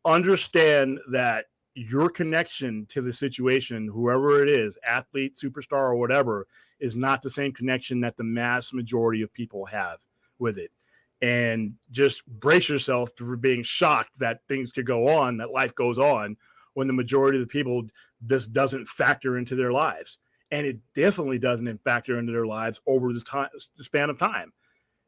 Understand that your connection to the situation, whoever it is, athlete, superstar, or whatever, is not the same connection that the mass majority of people have with it. And just brace yourself for being shocked that things could go on, that life goes on, when the majority of the people, this doesn't factor into their lives. And it definitely doesn't factor into their lives over the span of time.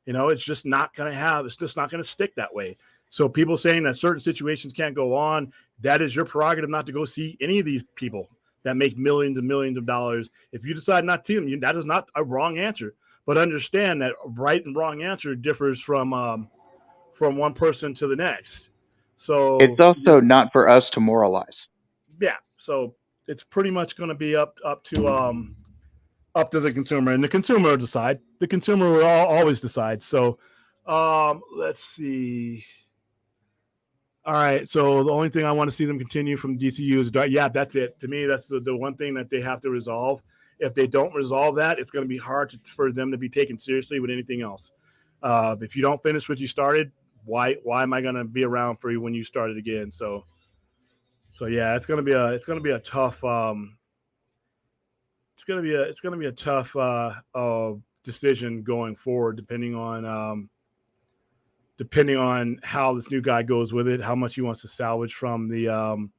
It's just not going to stick that way. So people saying that certain situations can't go on, that is your prerogative not to go see any of these people that make millions and millions of dollars. If you decide not to see them, that is not a wrong answer. But understand that right and wrong answer differs from one person to the next. So it's also not for us to moralize. Yeah. So it's pretty much going to be up to the consumer, and the consumer will decide. The consumer will always decide. So let's see. All right. So the only thing I want to see them continue from DCU is that's it. To me, that's the one thing that they have to resolve. If they don't resolve that, it's going to be hard for them to be taken seriously with anything else. If you don't finish what you started, why am I going to be around for you when you started again? So yeah, it's gonna be a tough decision going forward, depending on how this new guy goes with it, how much he wants to salvage from the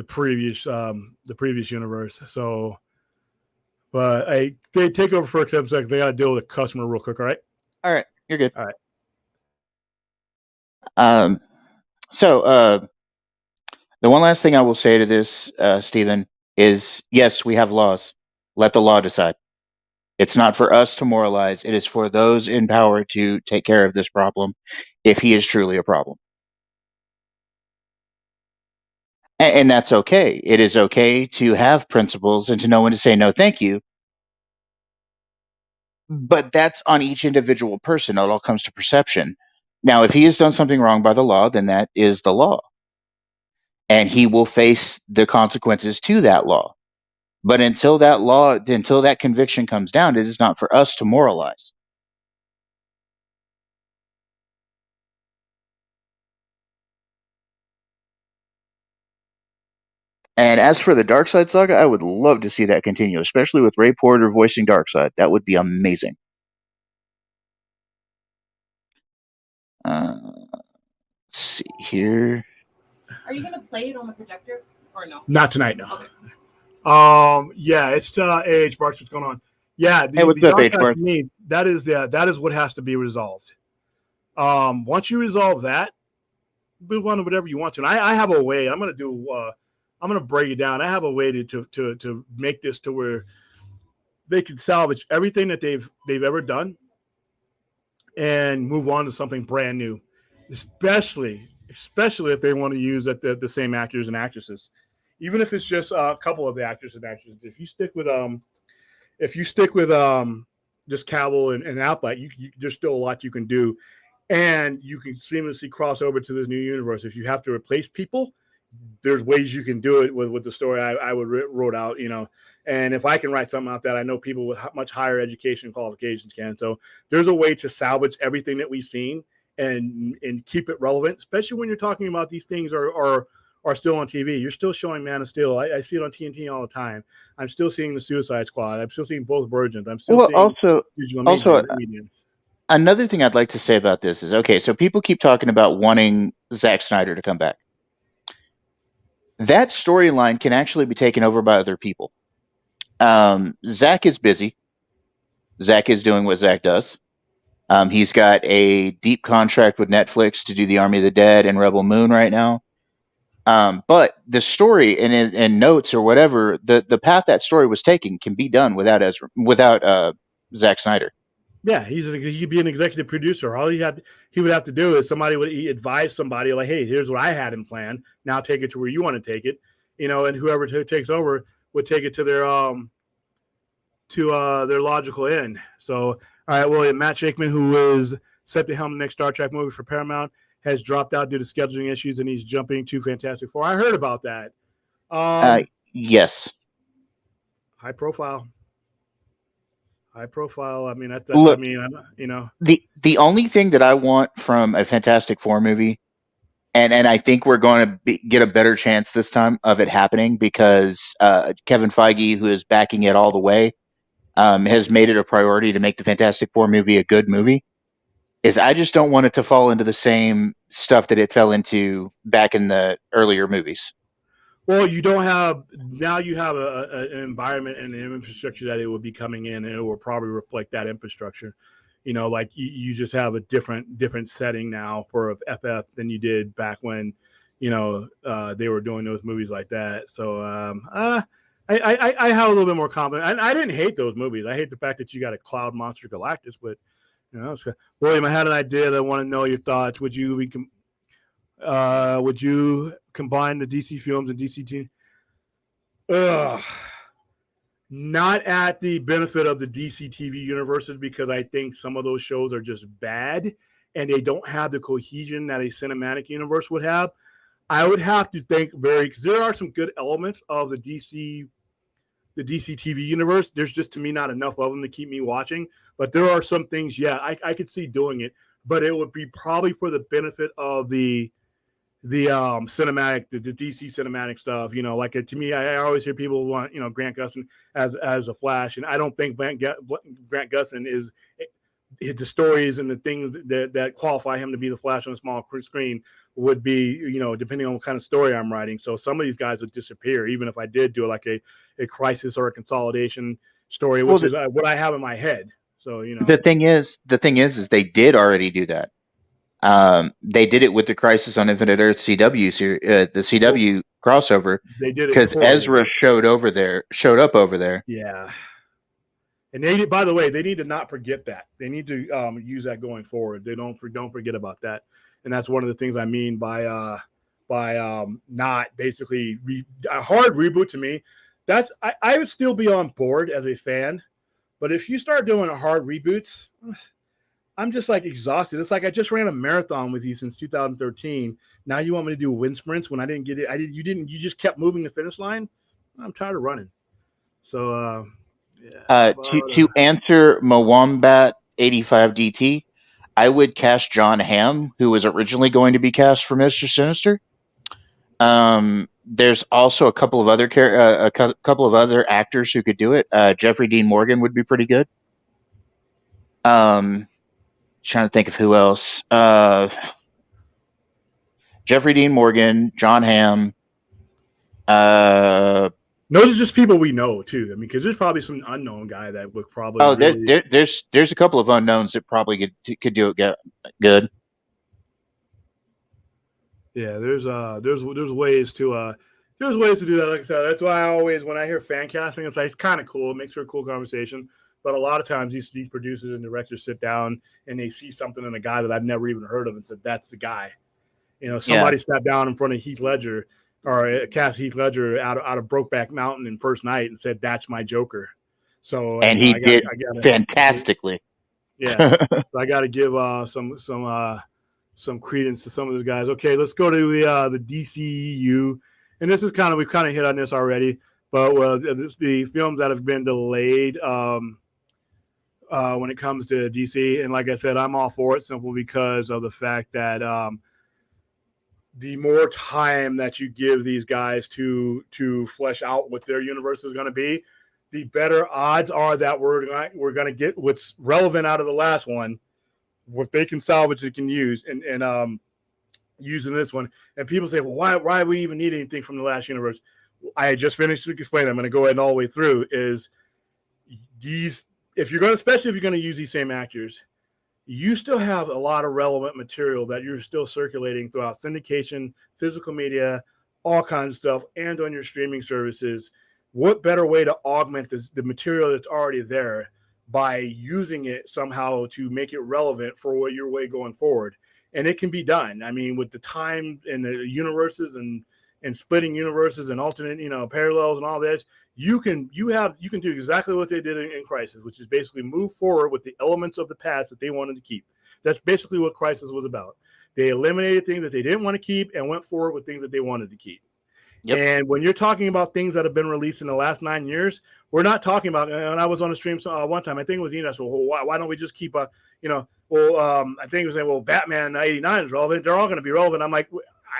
previous universe. So, but hey, they take over for a couple seconds. They got to deal with a customer real quick. All right. All right. You're good. All right. So the one last thing I will say to this, Stephen, is yes, we have laws. Let the law decide. It's not for us to moralize. It is for those in power to take care of this problem, if he is truly a problem. And that's okay. It is okay to have principles and to know when to say no, thank you. But that's on each individual person. It all comes to perception. Now, if he has done something wrong by the law, then that is the law. And he will face the consequences to that law. But until that conviction comes down, it is not for us to moralize. And as for the Darkseid saga, I would love to see that continue, especially with Ray Porter voicing Darkseid. That would be amazing. Let's see here. Are you gonna play it on the projector or no? Not tonight, no. Okay. Yeah, it's AH Barks. What's going on? Yeah, Hey, what's up, AH Barks? to me, that is what has to be resolved. Once you resolve that, move on to whatever you want to. And I have a way. I'm gonna break it down. I have a way to make this to where they can salvage everything that they've ever done and move on to something brand new, especially if they want to use the same actors and actresses, even if it's just a couple of the actors and actresses. If you stick with just Cavill and Outback, there's still a lot you can do, and you can seamlessly cross over to this new universe. If you have to replace people, there's ways you can do it with the story I would wrote out, and if I can write something out that I know people with much higher education qualifications can. So there's a way to salvage everything that we've seen and keep it relevant, especially when you're talking about these things are still on TV. You're still showing Man of Steel. I see it on TNT all the time. I'm still seeing the Suicide Squad. I'm still seeing both versions. I'm still seeing also another thing I'd like to say about this is, okay, so people keep talking about wanting Zack Snyder to come back. That storyline can actually be taken over by other people. Zack is busy. Zack is doing what Zack does. He's got a deep contract with Netflix to do the Army of the Dead and Rebel Moon right now. But the story and notes or whatever, the path that story was taking can be done without Zack Snyder. Yeah, he'd be an executive producer. All he would have to do is somebody would advise somebody like, hey, here's what I had in plan. Now take it to where you want to take it, and whoever takes over would take it to their logical end. So, all right, well, Matt Shakeman, who is set to helm the next Star Trek movie for Paramount, has dropped out due to scheduling issues, and he's jumping to Fantastic Four. I heard about that. Yes. High profile. I mean, that's Look, I mean, the only thing that I want from a Fantastic Four movie, and I think we're going to get a better chance this time of it happening because Kevin Feige, who is backing it all the way, has made it a priority to make the Fantastic Four movie a good movie, is I just don't want it to fall into the same stuff that it fell into back in the earlier movies. Well, you don't have now. You have an environment and an infrastructure that it will be coming in, and it will probably reflect that infrastructure. Like you just have a different setting now for FF than you did back when, they were doing those movies like that. So I have a little bit more confidence. I didn't hate those movies. I hate the fact that you got a cloud monster Galactus, but William, I had an idea that I want to know your thoughts. Would you combine the DC films and DC TV? Not at the benefit of the DC TV universes, because I think some of those shows are just bad and they don't have the cohesion that a cinematic universe would have. I would have to think because there are some good elements of the DC TV universe. There's just, to me, not enough of them to keep me watching. But there are some things, I could see doing it, but it would be probably for the benefit of the cinematic, the DC cinematic stuff. To me, I always hear people want Grant Gustin as a Flash, and I don't think Grant Gustin is the stories and the things that qualify him to be the Flash on a small screen would be, depending on what kind of story I'm writing. So some of these guys would disappear, even if I did do like a crisis or a consolidation story, which is what I have in my head. So you know, The thing is they did already do that. They did it with the Crisis on Infinite Earth CW the CW crossover, they did it because poorly. Ezra showed up over there. Yeah. And they, by the way, they need to not forget that. They need to use that going forward. They don't forget about that. And that's one of the things I mean by not basically a hard reboot to me. That's I would still be on board as a fan, but if you start doing hard reboots, I'm just like exhausted. It's like I just ran a marathon with you since 2013. Now you want me to do wind sprints when I didn't get it. You just kept moving the finish line. I'm tired of running. So yeah. To answer Mwombat 85 DT, I would cast John Hamm, who was originally going to be cast for Mr. Sinister. There's also a couple of other actors who could do it. Jeffrey Dean Morgan would be pretty good. Trying to think of who else. Jeffrey Dean Morgan, John Hamm. Those are just people we know too. I mean, because there's probably some unknown guy that would probably. Oh, there's a couple of unknowns that probably could do it good. Yeah, there's ways to do that. Like I said, that's why I always, when I hear fan casting, it's like it's kind of cool. It makes for a cool conversation. But a lot of times these producers and directors sit down and they see something in a guy that I've never even heard of and said, "That's the guy." You know, somebody sat down in front of Heath Ledger or cast Heath Ledger out of Brokeback Mountain in First Night and said, "That's my Joker." So and he did fantastically. Yeah, so I got to give some credence to some of those guys. Okay, let's go to the DCEU, and this is we've kind of hit on this already, but the films that have been delayed when it comes to DC, and like I said, I'm all for it simply because of the fact that the more time that you give these guys to flesh out what their universe is going to be, the better odds are that we're going to get what's relevant out of the last one, what they can salvage, they can use, and using this one. And people say, well, why do we even need anything from the last universe? I just finished to explain. I'm going to go ahead and all the way through is these. Especially if you're going to use these same actors, you still have a lot of relevant material that you're still circulating throughout syndication, physical media, all kinds of stuff, and on your streaming services. What better way to augment the material that's already there by using it somehow to make it relevant for what your way going forward? And it can be done. I mean, with the time and the universes and splitting universes and alternate, parallels and all this, you can do exactly what they did in Crisis, which is basically move forward with the elements of the past that they wanted to keep. That's basically what Crisis was about. They eliminated things that they didn't want to keep and went forward with things that they wanted to keep. Yep. And when you're talking about things that have been released in the last 9 years, we're not talking about, and I was on a stream one time, I think it was Enos, well, why don't we just keep I think it was saying, well, Batman 89 is relevant. They're all going to be relevant. I'm like,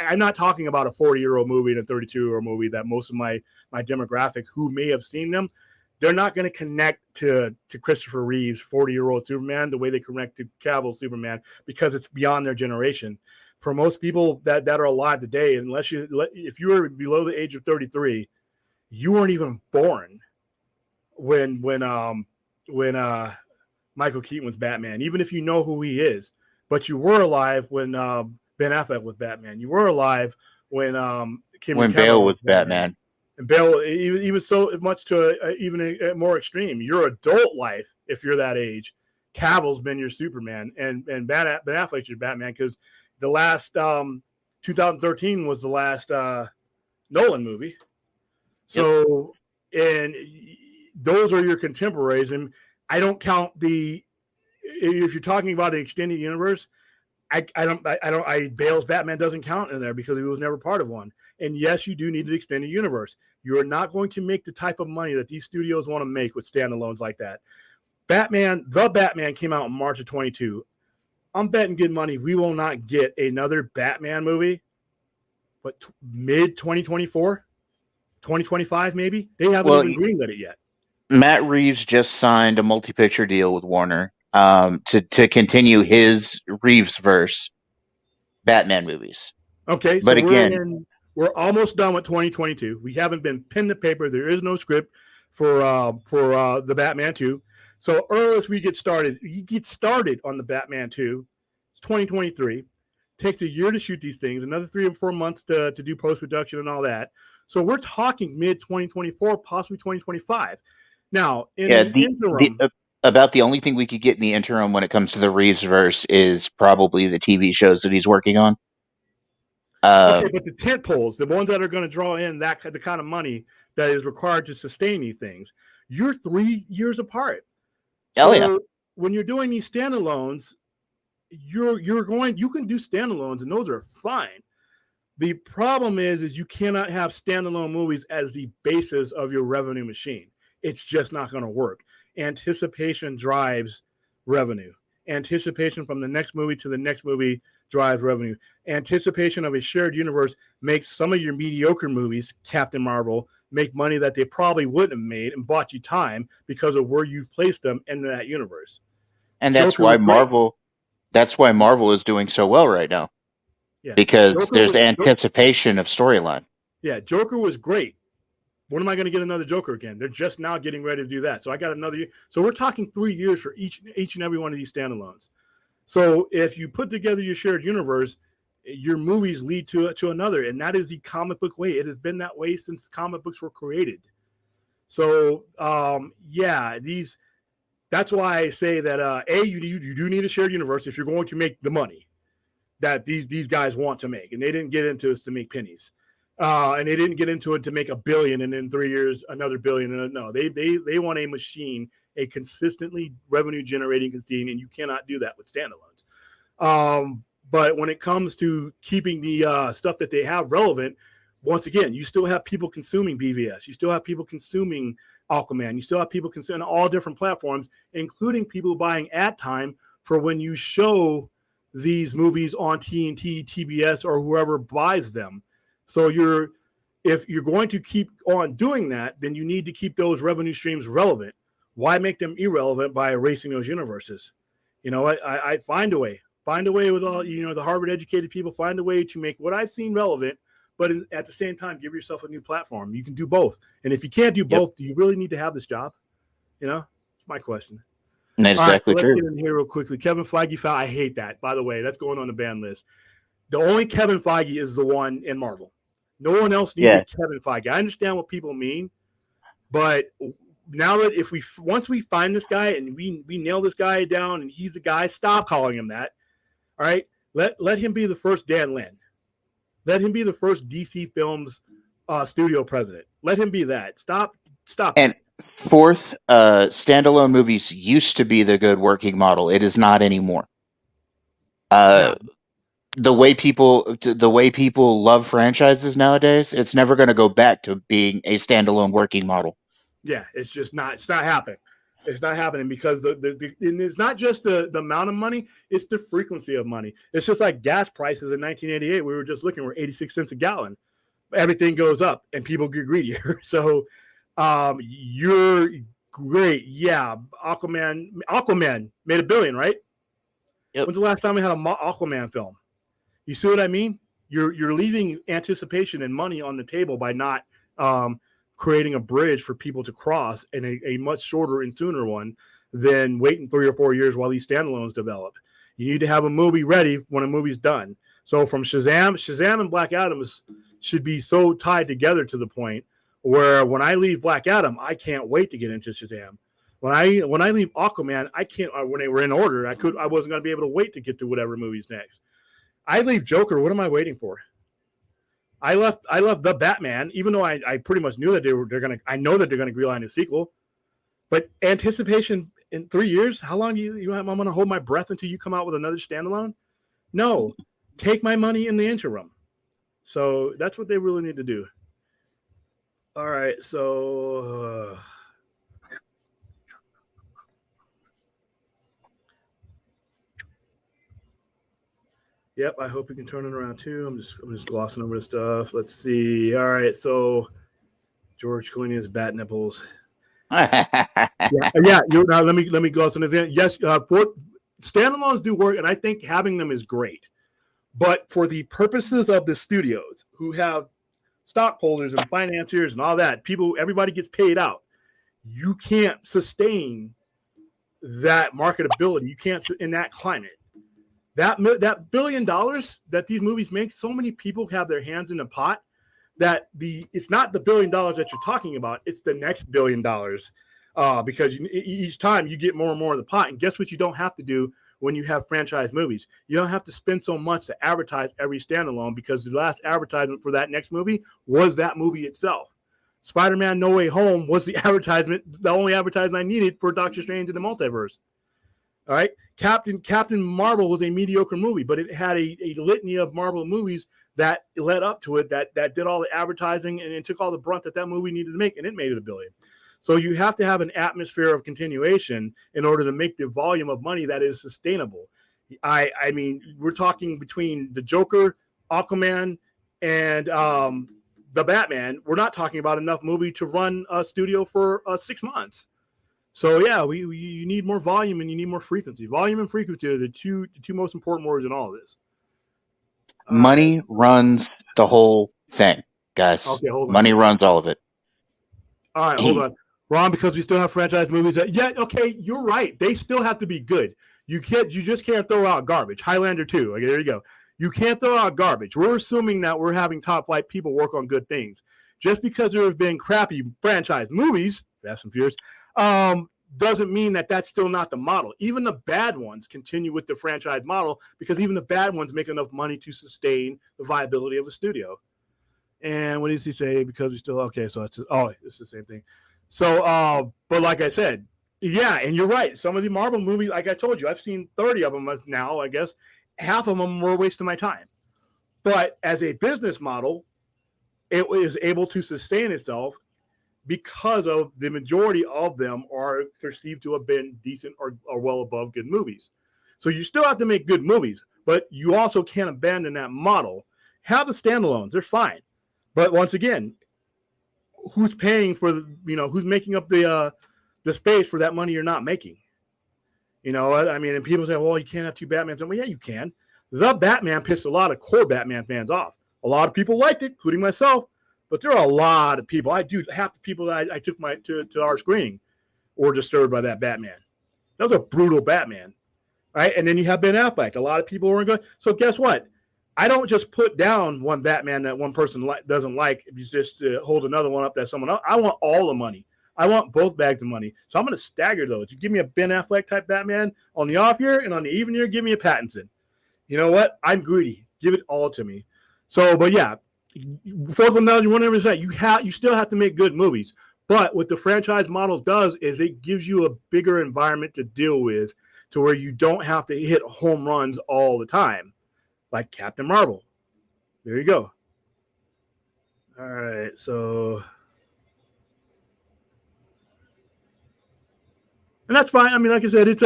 I'm not talking about a 40-year-old movie and a 32-year-old movie that most of my demographic who may have seen them, they're not going to connect to Christopher Reeve's 40-year-old Superman the way they connect to Cavill's Superman, because it's beyond their generation. For most people that are alive today, if you were below the age of 33, you weren't even born when Michael Keaton was Batman, even if you know who he is. But you were alive when Ben Affleck was Batman. You were alive when Bale was Batman. And Bale, even so much to even a more extreme. Your adult life, if you're that age, Cavill's been your Superman, and Ben Affleck's your Batman, because the last 2013 was the last Nolan movie. So, and those are your contemporaries. And I don't count if you're talking about the extended universe, Bale's Batman doesn't count in there because he was never part of one. And yes, you do need an extended universe. You are not going to make the type of money that these studios want to make with standalones like that. The Batman came out in March of 22. I'm betting good money we will not get another Batman movie, but mid 2024, 2025 maybe. They haven't even greenlit it yet. Matt Reeves just signed a multi-picture deal with Warner to continue his Reeves-verse Batman movies. Okay, but so again, we're almost done with 2022. We haven't been pen to paper. There is no script for the Batman 2. So earliest we get started, you get started on the Batman 2. It's 2023. Takes a year to shoot these things, another 3 or 4 months to do post-production and all that. So we're talking mid-2024, possibly 2025. Now, in the interim... About the only thing we could get in the interim when it comes to the Reeves verse is probably the TV shows that he's working on. Okay, but the tent poles, the ones that are going to draw in the kind of money that is required to sustain these things, you're 3 years apart. So when you're doing these standalones, you can do standalones, and those are fine. The problem is you cannot have standalone movies as the basis of your revenue machine. It's just not going to work. Anticipation drives revenue. Anticipation from the next movie to the next movie drives revenue. Anticipation of a shared universe makes some of your mediocre movies, Captain Marvel, make money that they probably wouldn't have made and bought you time because of where you've placed them in that universe. And that's why Marvel is doing so well right now. Yeah. Because there's anticipation of storyline. Yeah, Joker was great. When am I going to get another Joker again? They're just now getting ready to do that. So I got another year. So we're talking 3 years for each and every one of these standalones. So if you put together your shared universe, your movies lead to another, and that is the comic book way. It has been that way since comic books were created. So that's why I say that you do need a shared universe if you're going to make the money that these guys want to make, and they didn't get into this to make pennies. And they didn't get into it to make $1 billion and in 3 years another $1 billion. No, they want a machine, a consistently revenue generating machine, and you cannot do that with standalones. But when it comes to keeping the stuff that they have relevant, once again, you still have people consuming BVS, you still have people consuming Aquaman, you still have people consuming all different platforms, including people buying ad time for when you show these movies on TNT, TBS, or whoever buys them. So if you're going to keep on doing that, then you need to keep those revenue streams relevant. Why make them irrelevant by erasing those universes? You know, I find a way with all, the Harvard educated people, find a way to make what I've seen relevant, but at the same time, give yourself a new platform. You can do both. And if you can't do both, do you really need to have this job? It's my question. That's exactly true. Let's get in here real quickly. Kevin Feige foul. I hate that, by the way. That's going on the ban list. The only Kevin Feige is the one in Marvel. No one else needed Kevin Feige. I understand what people mean, but now that once we find this guy and we nail this guy down and he's the guy, stop calling him that. All right, let him be the first Dan Lin. Let him be the first DC Films studio president. Let him be that. Stop. And fourth, standalone movies used to be the good working model. It is not anymore. The way people love franchises nowadays, it's never going to go back to being a standalone working model. Yeah, it's just not. It's not happening. It's not happening because and it's not just the amount of money; it's the frequency of money. It's just like gas prices in 1988. We were just looking; we're 86 cents a gallon. Everything goes up, and people get greedier. So, you're great. Yeah, Aquaman made $1 billion, right? Yep. When's the last time we had an Aquaman film? You see what I mean? You're leaving anticipation and money on the table by not creating a bridge for people to cross, and a much shorter and sooner one than waiting 3 or 4 years while these standalones develop. You need to have a movie ready when a movie's done. So from Shazam and Black Adam should be so tied together to the point where when I leave Black Adam, I can't wait to get into Shazam. When I leave Aquaman, I can't. When they were in order, I wasn't going to be able to wait to get to whatever movie's next. I leave Joker. What am I waiting for? I left the Batman, even though I pretty much knew that I know that they're gonna greenlight a sequel. But anticipation in 3 years, how long I'm gonna hold my breath until you come out with another standalone? No, take my money in the interim. So that's what they really need to do. All right, so yep, I hope we can turn it around too. I'm just glossing over the stuff. Let's see. All right, so George Clooney's bat nipples. yeah. Now let me gloss on this. Yes, standalones do work, and I think having them is great. But for the purposes of the studios who have stockholders and financiers and all that, everybody gets paid out. You can't sustain that marketability. You can't in that climate. That $1 billion that these movies make, so many people have their hands in the pot that it's not the $1 billion that you're talking about, it's the next $1 billion, because each time you get more and more of the pot. And guess what? You don't have to do when you have franchise movies. You don't have to spend so much to advertise every standalone, because the last advertisement for that next movie was that movie itself. Spider-Man No Way Home was the only advertisement I needed for Doctor Strange in the Multiverse. All right, Captain Marvel was a mediocre movie, but it had a litany of Marvel movies that led up to it that did all the advertising and took all the brunt that movie needed to make, and it made it $1 billion. So you have to have an atmosphere of continuation in order to make the volume of money that is sustainable. I mean, we're talking between the Joker, Aquaman, and the Batman. We're not talking about enough movie to run a studio for 6 months. So yeah, you need more volume and you need more frequency. Volume and frequency are the two most important words in all of this. Money runs the whole thing, guys. Okay, hold on. Money runs all of it. All right, hold on. Ron, because we still have franchise movies. Okay, you're right. They still have to be good. You just can't throw out garbage. Highlander 2. Okay, there you go. You can't throw out garbage. We're assuming that we're having top flight people work on good things. Just because there have been crappy franchise movies, Fast and Furious, doesn't mean that that's still not the model. Even the bad ones continue with the franchise model, because even the bad ones make enough money to sustain the viability of the studio. And what does he say? Because we still okay. So it's the same thing. So, but like I said, yeah, and you're right. Some of the Marvel movies, like I told you, I've seen 30 of them now. I guess half of them were a waste of my time. But as a business model, it is able to sustain itself because of the majority of them are perceived to have been decent or well above good movies. So you still have to make good movies, but you also can't abandon that model. Have the standalones; they're fine. But once again, who's paying for who's making up the space for that money you're not making? You know what I mean? And people say, well, you can't have two Batmans. Well, yeah, you can. The Batman pissed a lot of core Batman fans off. A lot of people liked it, including myself. But there are a lot of people. Half the people that I took to our screening were disturbed by that Batman. That was a brutal Batman, right? And then you have Ben Affleck. A lot of people weren't going. So guess what? I don't just put down one Batman that one person doesn't like. If you just hold another one up that someone else. I want all the money. I want both bags of money. So I'm going to stagger those. You give me a Ben Affleck type Batman on the off year, and on the even year, give me a Pattinson. You know what? I'm greedy. Give it all to me. So, but yeah. Fourth one down, you want to say you still have to make good movies, but what the franchise model does is it gives you a bigger environment to deal with, to where you don't have to hit home runs all the time, like Captain Marvel. There you go. All right, so and that's fine. I mean, like I said, it's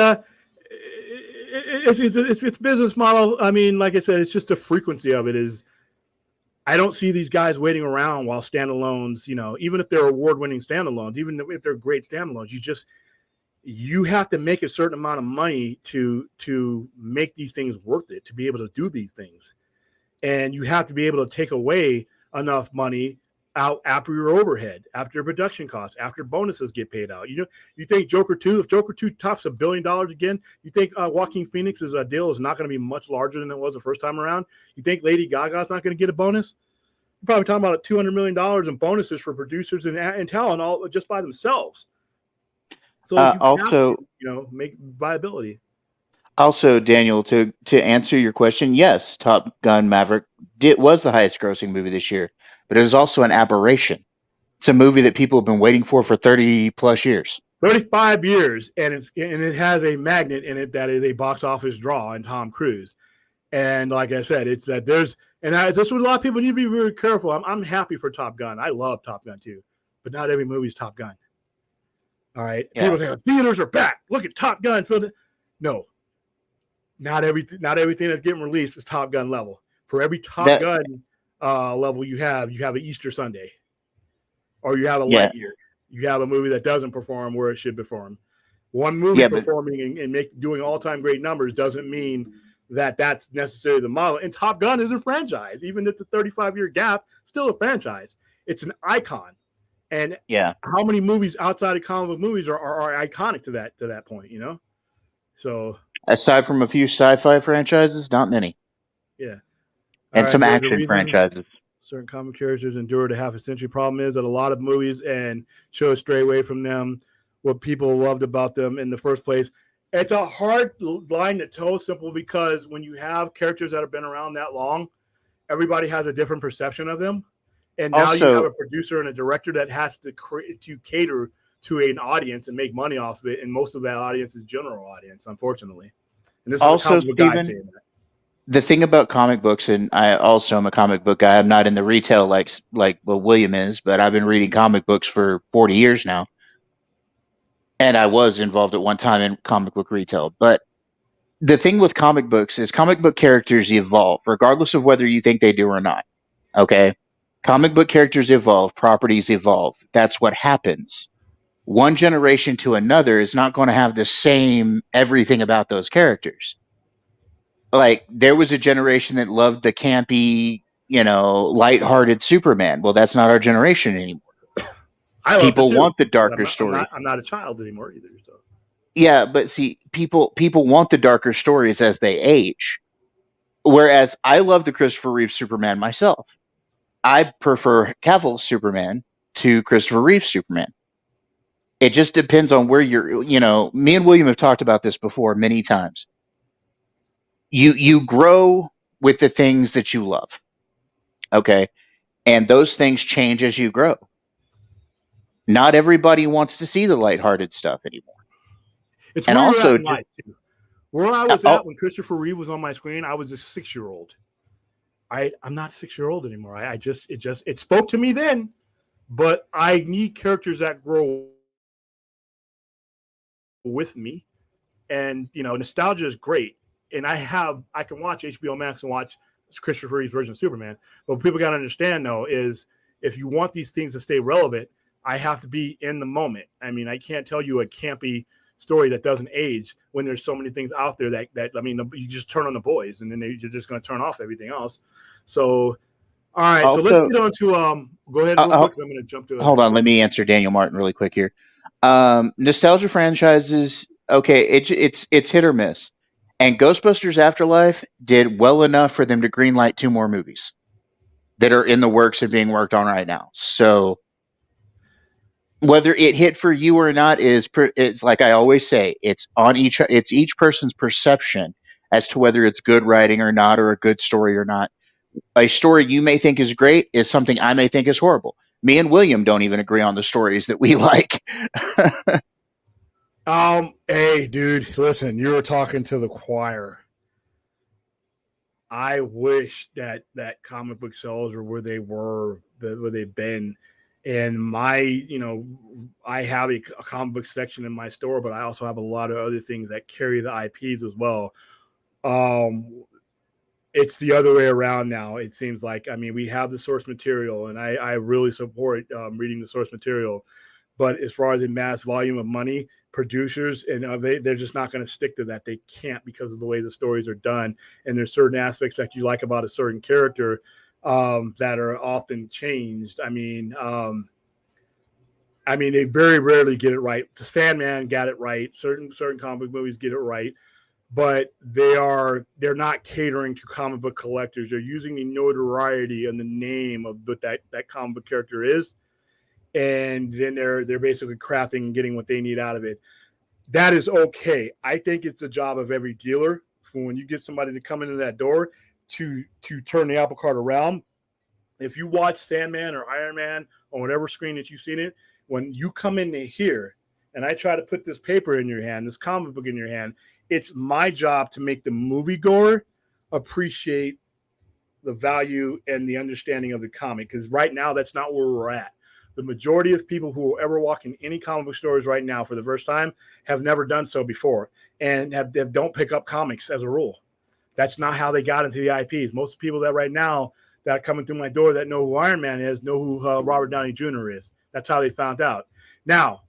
business model. I mean, like I said, it's just the frequency of it is. I don't see these guys waiting around while standalones, even if they're award-winning standalones, even if they're great standalones, you have to make a certain amount of money to make these things worth it, to be able to do these things. And you have to be able to take away enough money out after your overhead, after your production costs, after bonuses get paid out. You think Joker 2, if Joker 2 tops $1 billion again, you think Joaquin Phoenix's deal is not going to be much larger than it was the first time around? You think Lady Gaga's not going to get a bonus? You're probably talking about $200 million in bonuses for producers and talent all just by themselves. So you also have to, make viability. Also, Daniel, to answer your question, yes, Top Gun Maverick was the highest grossing movie this year, but it was also an aberration. It's a movie that people have been waiting for 30 plus years. 35 years, and it has a magnet in it that is a box office draw in Tom Cruise. And like I said, it's that this is what a lot of people need to be really careful. I'm happy for Top Gun. I love Top Gun too, but not every movie is Top Gun. All right, yeah. People say theaters are back. Look at Top Gun. No. Not everything that's getting released is Top Gun level. For every Top Gun level you have an Easter Sunday, or you have a Lightyear. You have a movie that doesn't perform where it should perform. One movie performing and doing all-time great numbers doesn't mean that that's necessarily the model. And Top Gun is a franchise, even if it's a 35-year gap, still a franchise. It's an icon. And Yeah. how many movies outside of comic book movies are iconic to that point, So Aside from a few sci-fi franchises, not many, yeah. All and right. some The action reason franchises. certain comic characters endure to half a century problem is that a lot of movies and shows stray away from them, what people loved about them in the first place. It's a hard line to toe, simple because when you have characters that have been around that long, everybody has a different perception of them. And now you have Also, a producer and a director that has to cater to an audience and make money off of it. And most of that audience is general audience, unfortunately. And this is a also, comic book guy Steven, saying that. the thing about comic books, and I also am a comic book guy. I'm not in the retail like William is, but I've been reading comic books for 40 years now, and I was involved at one time in comic book retail. But the thing with comic books is comic book characters evolve, regardless of whether you think they do or not. Okay, comic book characters evolve, properties evolve. That's what happens. One generation to another is not going to have the same everything about those characters. Like there was a generation that loved the campy, lighthearted Superman. Well, that's not our generation anymore. I loved it People too, want the but darker story. I'm not a child anymore either. So Yeah, but see, people want the darker stories as they age. Whereas I love the Christopher Reeve Superman myself. I prefer Cavill's Superman to Christopher Reeve's Superman. It just depends on where me and William have talked about this before many times. You grow with the things that you love. Okay? And those things change as you grow. Not everybody wants to see the lighthearted stuff anymore. it's And where you're also at in life too. Where I was oh, at when Christopher Reeve was on my screen, I was a 6-year-old. I'm not a 6-year-old anymore. It spoke to me then, but I need characters that grow with me. And nostalgia is great. And I can watch HBO Max and watch Christopher Reeve's version of Superman. But what people got to understand though is if you want these things to stay relevant, I have to be in the moment. I mean, I can't tell you a campy story that doesn't age when there's so many things out there that you just turn on the boys and then you're just going to turn off everything else. So, all right. So let's also get on to go ahead real quick. I'm going to jump to it. hold on, let me answer Daniel Martin really quick here. Nostalgia franchises, okay, it's hit or miss. And Ghostbusters Afterlife did well enough for them to greenlight 2 more movies that are in the works and being worked on right now. So whether it hit for you or not it's like I always say, it's each person's perception as to whether it's good writing or not, or a good story or not. A story you may think is great is something I may think is horrible. Me and William don't even agree on the stories that we like. Hey, dude, listen, you were talking to the choir. I wish that comic book sales were where they've been. And I have a comic book section in my store, but I also have a lot of other things that carry the IPs as well. It's the other way around now. It seems like, I mean, we have the source material, and I really support reading the source material. But as far as a mass volume of money, producers and they're just not going to stick to that. They can't because of the way the stories are done. And there's certain aspects that you like about a certain character that are often changed. I mean, they very rarely get it right. The Sandman got it right. Certain comic movies get it right, but they're not catering to comic book collectors. They're using the notoriety and the name of what that comic book character is, and then they're basically crafting and getting what they need out of it. That is okay. I think it's the job of every dealer for when you get somebody to come into that door to turn the apple cart around. If you watch Sandman or Iron Man on whatever screen that you've seen it, when you come in here and I try to put this paper in your hand, this comic book in your hand, it's my job to make the moviegoer appreciate the value and the understanding of the comic. Because right now, that's not where we're at. The majority of people who will ever walk in any comic book stores right now for the first time have never done so before and don't pick up comics as a rule. That's not how they got into the IPs. Most people that right now that are coming through my door that know who Iron Man is know who Robert Downey Jr. is. That's how they found out. Now,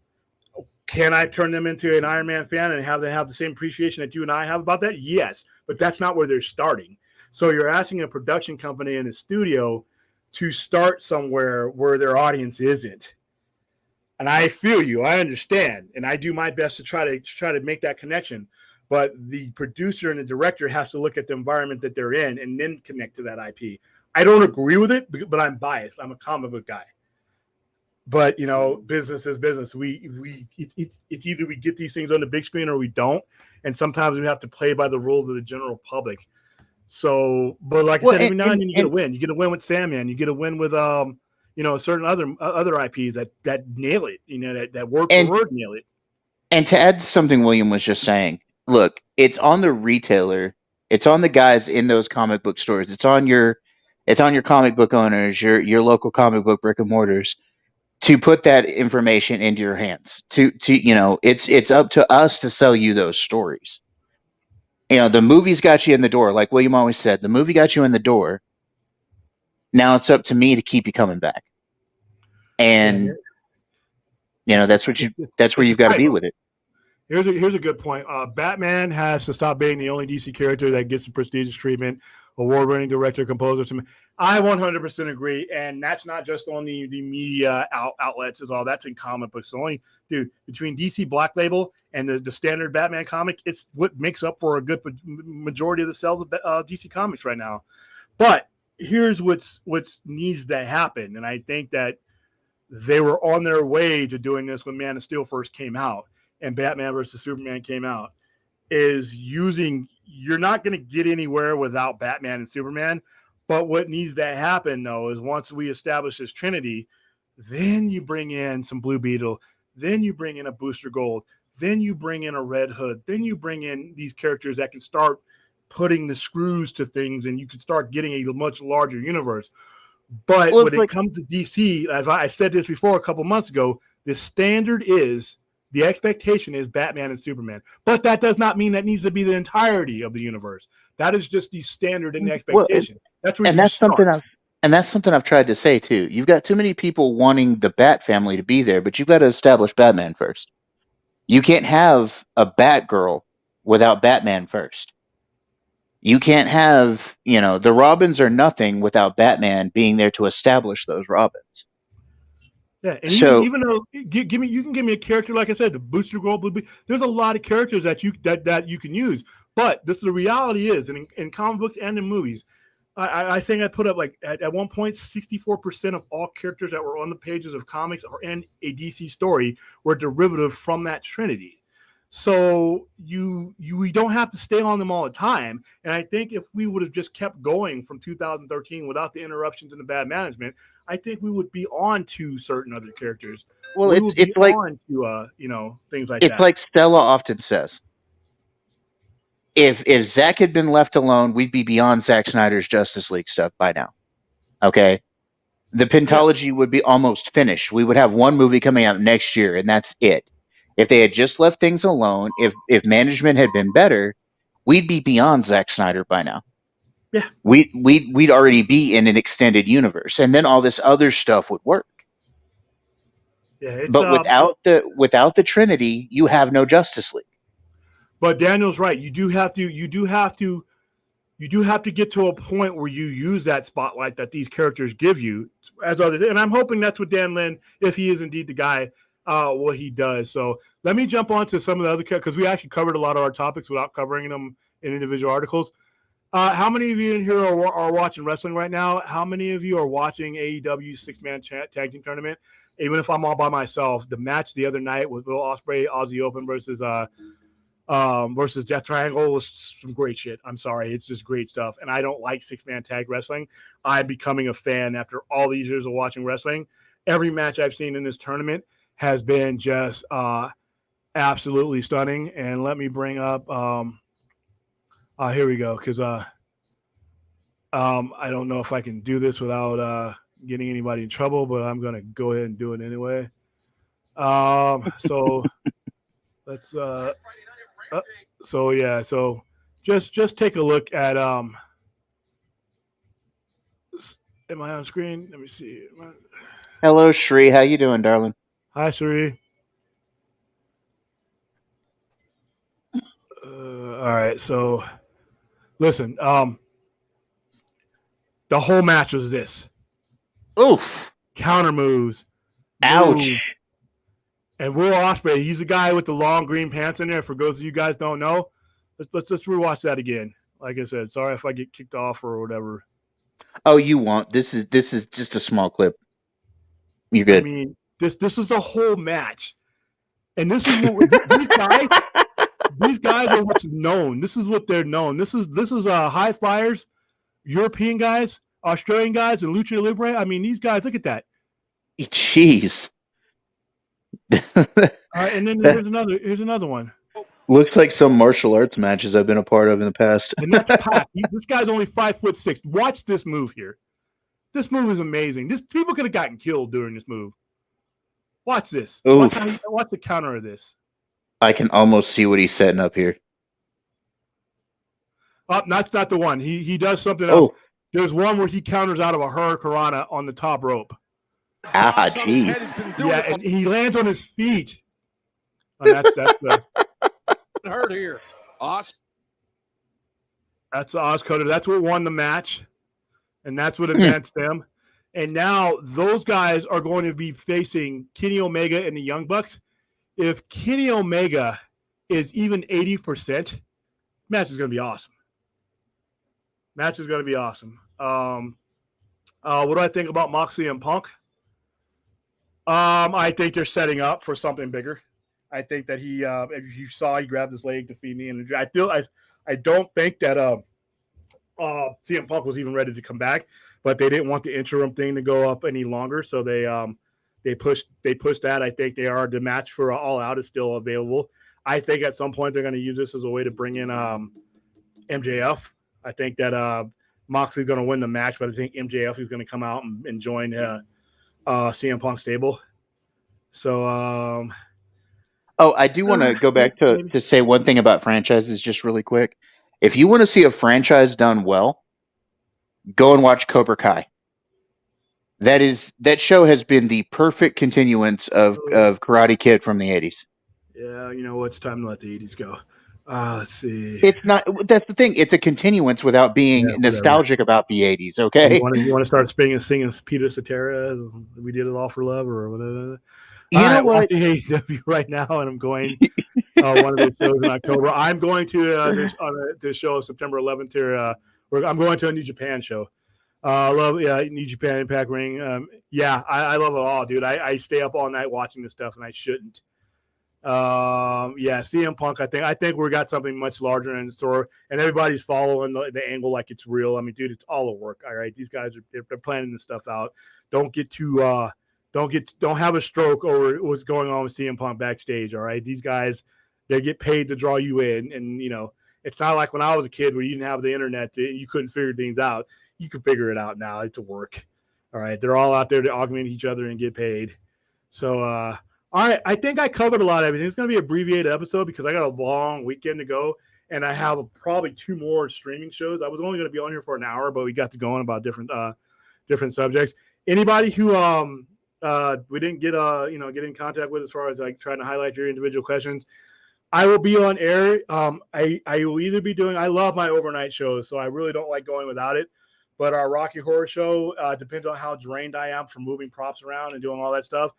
can I turn them into an Iron Man fan and have them have the same appreciation that you and I have about that? Yes, but that's not where they're starting. So you're asking a production company in a studio to start somewhere where their audience isn't. And I feel you. I understand, and I do my best to try to make that connection. But the producer and the director has to look at the environment that they're in and then connect to that IP. I don't agree with it, but I'm biased. I'm a comic book guy. But business is business. It's either we get these things on the big screen or we don't, and sometimes we have to play by the rules of the general public. So, but like I said, every now and then you get a win. You get a win with Sandman. You get a win with certain other IPs that nail it. That word for word nail it. And to add to something William was just saying, look, it's on the retailer, it's on the guys in those comic book stores, it's on your comic book owners, your local comic book brick and mortars to put that information into your hands. It's up to us to sell you those stories. The movie's got you in the door, like William always said. The movie got you in the door. Now it's up to me to keep you coming back. And that's where you've got to be with it. Here's a good point. Batman has to stop being the only DC character that gets the prestigious treatment. Award-winning director, composer. I 100% agree, and that's not just on the media outlets. Is all that's in comic books. Dude, between DC Black Label and the standard Batman comic, it's what makes up for a good majority of the sales of DC Comics right now. But here's what needs to happen, and I think that they were on their way to doing this when Man of Steel first came out and Batman versus Superman came out, is you're not going to get anywhere without Batman and Superman. But what needs to happen, though, is once we establish this Trinity, then you bring in some Blue Beetle, then you bring in a Booster Gold, then you bring in a Red Hood, then you bring in these characters that can start putting the screws to things, and you can start getting a much larger universe. But when it comes to DC, as I said this before a couple months ago, the expectation is Batman and Superman. But that does not mean that needs to be the entirety of the universe. That is just the standard and expectation. That's something I've tried to say too. You've got too many people wanting the Bat family to be there, but you've got to establish Batman first. You can't have a Batgirl without Batman first. You can't have, the Robins are nothing without Batman being there to establish those Robins. Yeah, and even though you can give me a character, like I said, the Booster Gold, Blue Beetle, there's a lot of characters that you can use. But the reality is, and in comic books and in movies, I think I put up at one point 64% of all characters that were on the pages of comics or in a DC story were derivative from that Trinity. So we don't have to stay on them all the time. And I think if we would have just kept going from 2013 without the interruptions and the bad management, I think we would be on to certain other characters. Well, it's like on to things like that. It's like Stella often says. If Zack had been left alone, we'd be beyond Zack Snyder's Justice League stuff by now. Okay? The pentology would be almost finished. We would have one movie coming out next year, and that's it. If they had just left things alone, if management had been better, we'd be beyond Zack Snyder by now. Yeah. We'd already be in an extended universe, and then all this other stuff would work. Yeah, but without the Trinity, you have no Justice League. But Daniel's right. You do have to get to a point where you use that spotlight that these characters give you as others. And I'm hoping that's what Dan Lin, if he is indeed the guy, what he does. So let me jump on to some of the other, because we actually covered a lot of our topics without covering them in individual articles. How many of you in here are watching wrestling right now? How many of you are watching AEW six-man tag team tournament? Even if I'm all by myself, the match the other night with Will Ospreay, Aussie Open versus Death Triangle was some great shit. I'm sorry. It's just great stuff. And I don't like six-man tag wrestling. I'm becoming a fan after all these years of watching wrestling. Every match I've seen in this tournament has been just absolutely stunning. And let me bring up here we go, because I don't know if I can do this without getting anybody in trouble, but I'm going to go ahead and do it anyway. So let's so just take a look at am I on screen? Let me see. Hello, Shri. How you doing, darling? Hi, Shri. All right, so listen, the whole match was this. Oof. Counter moves. Ouch. And Will Ospreay, he's the guy with the long green pants in there. For those of you guys don't know, let's just rewatch that again. Like I said, sorry if I get kicked off or whatever. Oh, you won't. This is just a small clip. You're I good. mean, this is a whole match, and this is what these guys. These guys are what's known. This is what they're known. This is high flyers, European guys, Australian guys, and Lucha Libre. I mean, these guys. Look at that. Jeez. And then here's another one. Looks like some martial arts matches I've been a part of in the past. And that's Pac. This guy's only 5'6". Watch this move here. This move is amazing. People could have gotten killed during this move. Watch this. Watch the counter of this. I can almost see what he's setting up here. Oh, that's not the one. He does something else. There's one where he counters out of a hurricanrana on the top rope. Ah, geez. Yeah, and he lands on his feet. And that's hurt here. That's the Oscoda. That's what won the match. And that's what advanced them. And now those guys are going to be facing Kenny Omega and the Young Bucks. If Kenny Omega is even 80%, match is going to be awesome. Match is going to be awesome. What do I think about Moxley and Punk? I think they're setting up for something bigger. I think that he, if you saw, he grabbed his leg to feed me, and I don't think that CM Punk was even ready to come back, but they didn't want the interim thing to go up any longer, so they pushed that. I think the match for All Out is still available. I think at some point they're going to use this as a way to bring in MJF. I think that Moxley's going to win the match, but I think MJF is going to come out and join CM Punk stable. So, I do want to go back to say one thing about franchises just really quick. If you want to see a franchise done well, go and watch Cobra Kai. That show has been the perfect continuance of Karate Kid from the 80s. Yeah, you know, it's time to let the 80s go. Let's see. It's not. That's the thing. It's a continuance without being nostalgic about the 80s. Okay. You want to start singing Peter Cetera? We did it all for love, or whatever. You know what? I'm watching AEW right now, and I'm going one of the shows in October. I'm going to this show September 11th here. I'm going to a New Japan show. I love New Japan Impact Ring. I love it all, dude. I stay up all night watching this stuff, and I shouldn't. CM Punk. I think we got something much larger in store, and everybody's following the angle like it's real. I mean, dude, it's all a work. All right, these guys they're planning this stuff out. Don't have a stroke over what's going on with CM Punk backstage. All right, these guys, they get paid to draw you in, and you know it's not like when I was a kid where you didn't have the internet, you couldn't figure things out. You can figure it out now. It's a work. All right, they're all out there to augment each other and get paid. So, all right, I think I covered a lot of everything. It's going to be an abbreviated episode because I got a long weekend to go, and I have probably 2 more streaming shows. I was only going to be on here for an hour, but we got to going about different subjects. Anybody who we didn't get in contact with as far as like trying to highlight your individual questions, I will be on air. I will either be doing. I love my overnight shows, so I really don't like going without it. But our Rocky Horror Show depends on how drained I am from moving props around and doing all that stuff.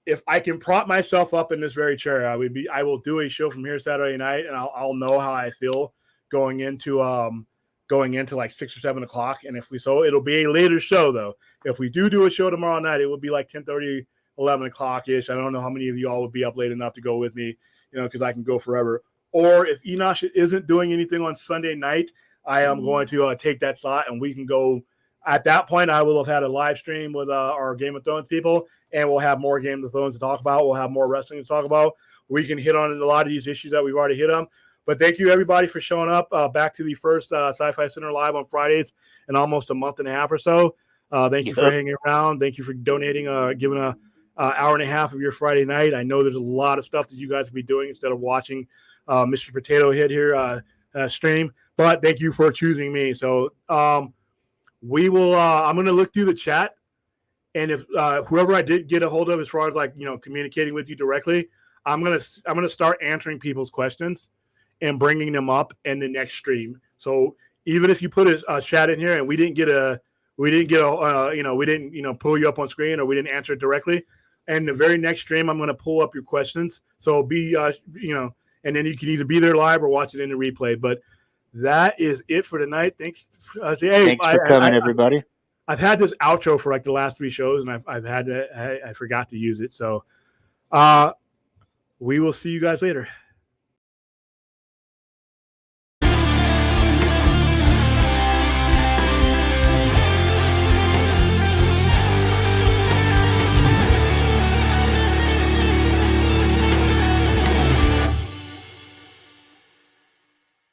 If I can prop myself up in this very chair, I will do a show from here Saturday night, and I'll know how I feel going into like 6 or 7 o'clock. And it'll be a later show though. If we do a show tomorrow night, it will be like 10:30, 11 o'clock ish. I don't know how many of you all would be up late enough to go with me, because I can go forever. Or if Enosh isn't doing anything on Sunday night, I am going to take that slot, and we can go. At that point, I will have had a live stream with our Game of Thrones people, and we'll have more Game of Thrones to talk about. We'll have more wrestling to talk about. We can hit on a lot of these issues that we've already hit on. But thank you, everybody, for showing up. Back to the first Sci-Fi Center Live on Fridays in almost a month and a half or so. Thank you for hanging around. Thank you for donating, giving an hour and a half of your Friday night. I know there's a lot of stuff that you guys will be doing instead of watching Mr. Potato Head here stream. But thank you for choosing me. So we will. I'm going to look through the chat, and if whoever I did get a hold of, as far as like communicating with you directly, I'm gonna start answering people's questions and bringing them up in the next stream. So even if you put a chat in here and we didn't pull you up on screen or we didn't answer it directly, And the very next stream, I'm going to pull up your questions. So be, and then you can either be there live or watch it in the replay. But that is it for tonight. Thanks. Thanks for coming, everybody. I've had this outro for like the last 3 shows, and I've had to, I forgot to use it. So we will see you guys later.